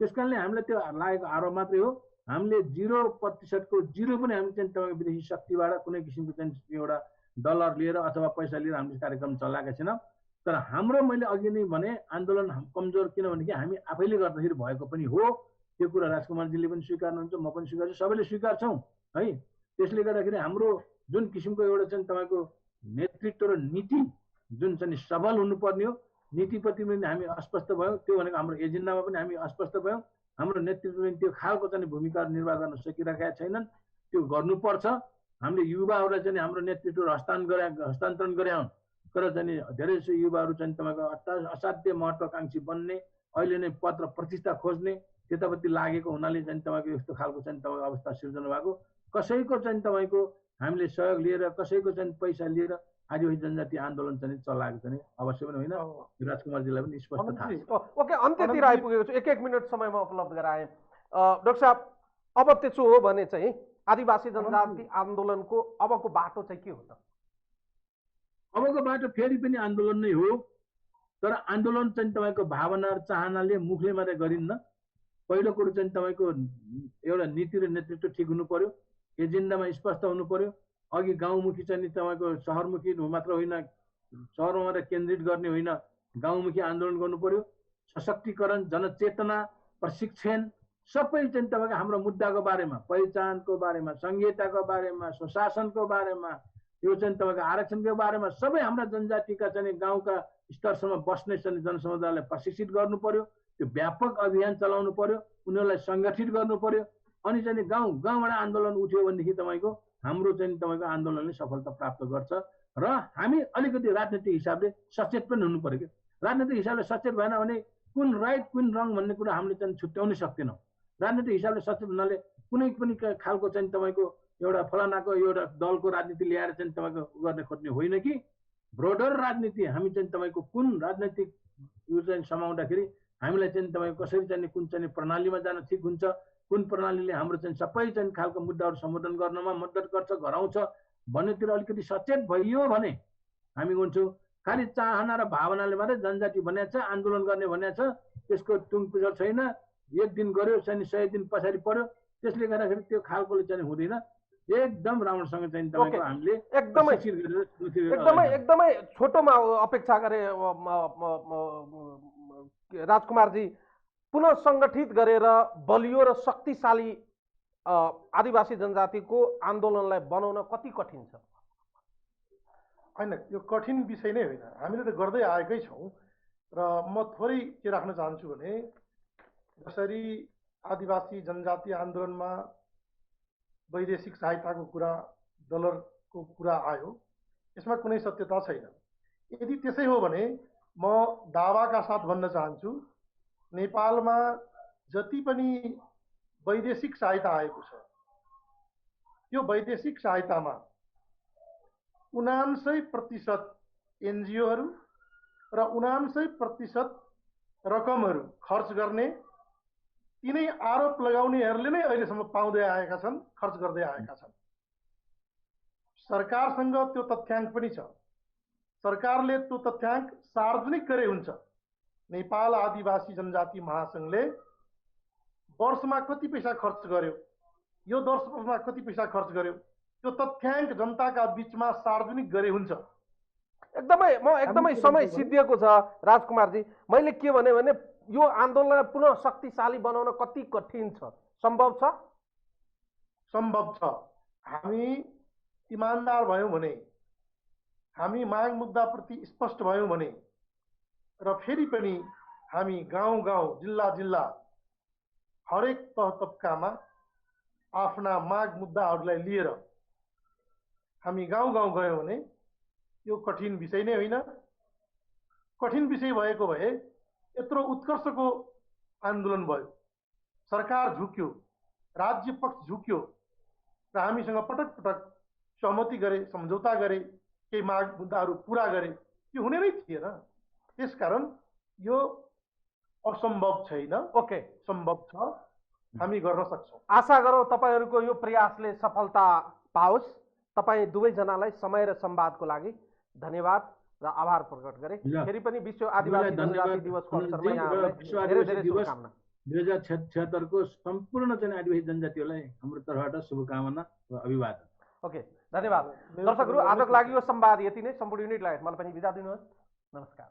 Speaker 2: त्यस कारणले हामीले त्यो लागेको आरोप मात्रै हो। हामीले 0%को 0 पनि हामी चाहिँ तपाईँको विदेशी शक्तिबाट कुनै किसिमको चाहिँ एउटा डलर लिएर अथवा पैसा लिएर हामीले कार्यक्रम चलाएका छैनौँ। तर हाम्रो मैले अघि नै भने आन्दोलन कमजोर किनभने हामी आफैले गर्दाखेरि भएको पनि हो। त्यो कुरा राजकुमारजीले पनि स्वीकार्नुहुन्छ, म पनि स्वीकार्छु, सबैले स्वीकार्छौँ है। त्यसले गर्दाखेरि हाम्रो जुन किसिमको एउटा चाहिँ तपाईँको नेतृत्व र नीति जुन चाहिँ सबल हुनुपर्ने हो, नीतिप्रति पनि हामी अस्पष्ट भयौँ। त्यो भनेको हाम्रो एजेन्डामा पनि हामी अस्पष्ट भयौँ। हाम्रो नेतृत्वले त्यो खालको चाहिँ भूमिका निर्वाह गर्न सकिरहेका छैनन्। त्यो गर्नुपर्छ। हामीले युवाहरूलाई चाहिँ हाम्रो नेतृत्व हस्तान्तरण गरे तर चाहिँ धेरै जसो युवाहरू चाहिँ तपाईँको असाध्य महत्त्वाकांक्षी बन्ने, अहिले नै पद र प्रतिष्ठा खोज्ने त्यतापट्टि लागेको हुनाले चाहिँ तपाईँको यस्तो खालको चाहिँ तपाईँको अवस्था सिर्जना भएको। कसैको चाहिँ तपाईँको हामीले सहयोग लिएर, कसैको चाहिँ पैसा लिएर आदिवासी जनजाति आन्दोलन चाहिँ चलाएको चाहिँ अवश्य पनि होइन। राजकुमारजीलाई पनि स्पष्ट थाहा छ।
Speaker 1: ओके, अन्त्यतिर आइपुगेको छु। 1 मिनट समयमा उपलब्ध गराएँ। डाक्टर साहब, अब त्यसो हो भने चाहिँ आदिवासी जनजाति आन्दोलनको अबको बाटो चाहिँ के हो त?
Speaker 2: अबको बाटो फेरि पनि आन्दोलन नै हो। तर आन्दोलन चाहिँ तपाईँको भावना र चाहनाले मुखले मात्रै गरिन्न। पहिलो कुरो चाहिँ तपाईँको एउटा नीति र नेतृत्व ठिक हुनु पर्यो, एजेन्डामा स्पष्ट हुनु पर्यो। अघि गाउँमुखी चाहिँ तपाईँको सहरमुखी मात्र होइन, सहरमा मात्रै केन्द्रित गर्ने होइन, गाउँमुखी आन्दोलन गर्नु पर्यो। सशक्तिकरण, जनचेतना, प्रशिक्षण सबै चाहिँ तपाईँको हाम्रो मुद्दाको बारेमा, पहिचानको बारेमा, संहिताको बारेमा, स्वशासनको बारेमा, यो चाहिँ तपाईँको आरक्षणको बारेमा सबै हाम्रा जनजातिका चाहिँ गाउँका स्तरसम्म बस्ने चाहिँ जनसमुदायलाई प्रशिक्षित गर्नु पर्यो। त्यो व्यापक अभियान चलाउनु पर्यो, उनीहरूलाई सङ्गठित गर्नु पर्यो। अनि चाहिँ गाउँबाट आन्दोलन उठ्यो भनेदेखि तपाईँको हाम्रो चाहिँ तपाईँको आन्दोलनले सफलता प्राप्त गर्छ। र हामी अलिकति राजनीतिक हिसाबले सचेत पनि हुनु पर्यो कि राजनीतिक हिसाबले सचेत भएन भने कुन राइट कुन रङ भन्ने कुरा हामीले चाहिँ छुट्याउनै सक्दैनौँ। राजनीतिक हिसाबले सचेत हुनाले कुनै पनि खालको चाहिँ तपाईँको एउटा फलानाको एउटा दलको राजनीति ल्याएर चाहिँ तपाईँको गर्ने खोज्ने होइन कि ब्रोडर राजनीति हामी चाहिँ तपाईँको कुन राजनैतिक यो चाहिँ समाउँदाखेरि हामीलाई चाहिँ तपाईँको कसरी चाहिँ कुन चाहिँ प्रणालीमा जान ठिक हुन्छ, कुन प्रणालीले हाम्रो चाहिँ सबै चाहिँ खालको मुद्दाहरू सम्बोधन गर्नमा मद्दत गर्छ, गराउँछ भन्नेतिर अलिकति सचेत भइयो भने हामी हुन्छौँ। खालि चाहना र भावनाले मात्रै जनजाति भनेको छ, आन्दोलन गर्ने भनेको छ, त्यसको टुङ पिछड छैन। एक दिन गऱ्यो चाहिँ 100 दिन पछाडि पर्यो, त्यसले गर्दाखेरि त्यो खालकोले चाहिँ हुँदैन। एकदम राम्रोसँग चाहिँ तपाईँको हामीले
Speaker 1: एकदमै छोटोमा अपेक्षा गरे राजकुमारजी, पुनः सङ्गठित गरेर बलियो र शक्तिशाली आदिवासी जनजातिको आन्दोलनलाई बनाउन कति कठिन छ?
Speaker 3: होइन, यो कठिन विषय नै होइन, हामीले त गर्दै आएकै छौँ। र म थोरै के राख्न चाहन्छु भने जसरी आदिवासी जनजाति आन्दोलनमा वैदेशिक सहायताको कुरा, डलरको कुरा आयो, यसमा कुनै सत्यता छैन। यदि त्यसै हो भने म दावाका साथ भन्न चाहन्छु, नेपालमा जति पनि वैदेशिक सहायता आएको छ त्यो वैदेशिक सहायतामा 99% एनजिओहरू र 99% रकमहरू खर्च गर्ने तिनै आरोप लगाउनेहरूले नै अहिलेसम्म पाउँदै आएका छन्, खर्च गर्दै आएका छन्। सरकारसँग त्यो तथ्याङ्क पनि छ। सरकारले त्यो तथ्याङ्क सार्वजनिक गरे हुन्छ। नेपाल आदिवासी जनजाति महासङ्घले वर्षमा कति पैसा खर्च गर्यो, यो वर्षमा कति पैसा खर्च गर्यो, त्यो तथ्याङ्क जनताका बीचमा सार्वजनिक गरे हुन्छ।
Speaker 1: एकदमै समय सिद्धिएको छ राजकुमारजी। मैले के भने यो आन्दोलनलाई पुनः शक्तिशाली बनाउन कति कठिन छ? सम्भव छ?
Speaker 3: सम्भव छ। हामी इमान्दार भयौँ भने, हामी माग मुद्दाप्रति स्पष्ट भयौँ भने र फेरि पनि हामी गाउँ गाउँ, जिल्ला जिल्ला, हरेक तह तब्कामा आफ्ना माग मुद्दाहरूलाई लिएर हामी गाउँ गाउँ गयौँ भने यो कठिन विषय नै होइन। कठिन विषय भएको भए यत्रो उत्कर्षको आन्दोलन भयो, सरकार झुक्यो, राज्य पक्ष झुक्यो र हामीसँग पटक पटक सहमति गरे, सम्झौता गरे, केही माग मुद्दाहरू पुरा गरे, यो हुने नै थिएन। त्यसकारण यो असम्भव छैन।
Speaker 1: ओके,
Speaker 3: सम्भव छ। हामी गर्न सक्छौँ।
Speaker 1: आशा गरौँ तपाईँहरूको यो प्रयासले सफलता पाओस्। तपाईँ दुवैजनालाई समय र संवादको लागि धन्यवाद र आभार प्रकट गरे। फेरि पनि विश्व आदिवासी जनजाति दिवसको अवसरमा यहाँहरूलाई धेरै धेरै शुभकामना।
Speaker 2: 2076 को सम्पूर्ण चाहिँ आदिवासी जनजातिहरूलाई हाम्रो तर्फबाट शुभकामना र अभिवादन।
Speaker 1: ओके, धन्यवाद दर्शकहरू। आजको लागि यो संवाद यति नै। सम्पूर्ण युनिटलाई मलाई पनि बिदा दिनुहोस्। नमस्कार।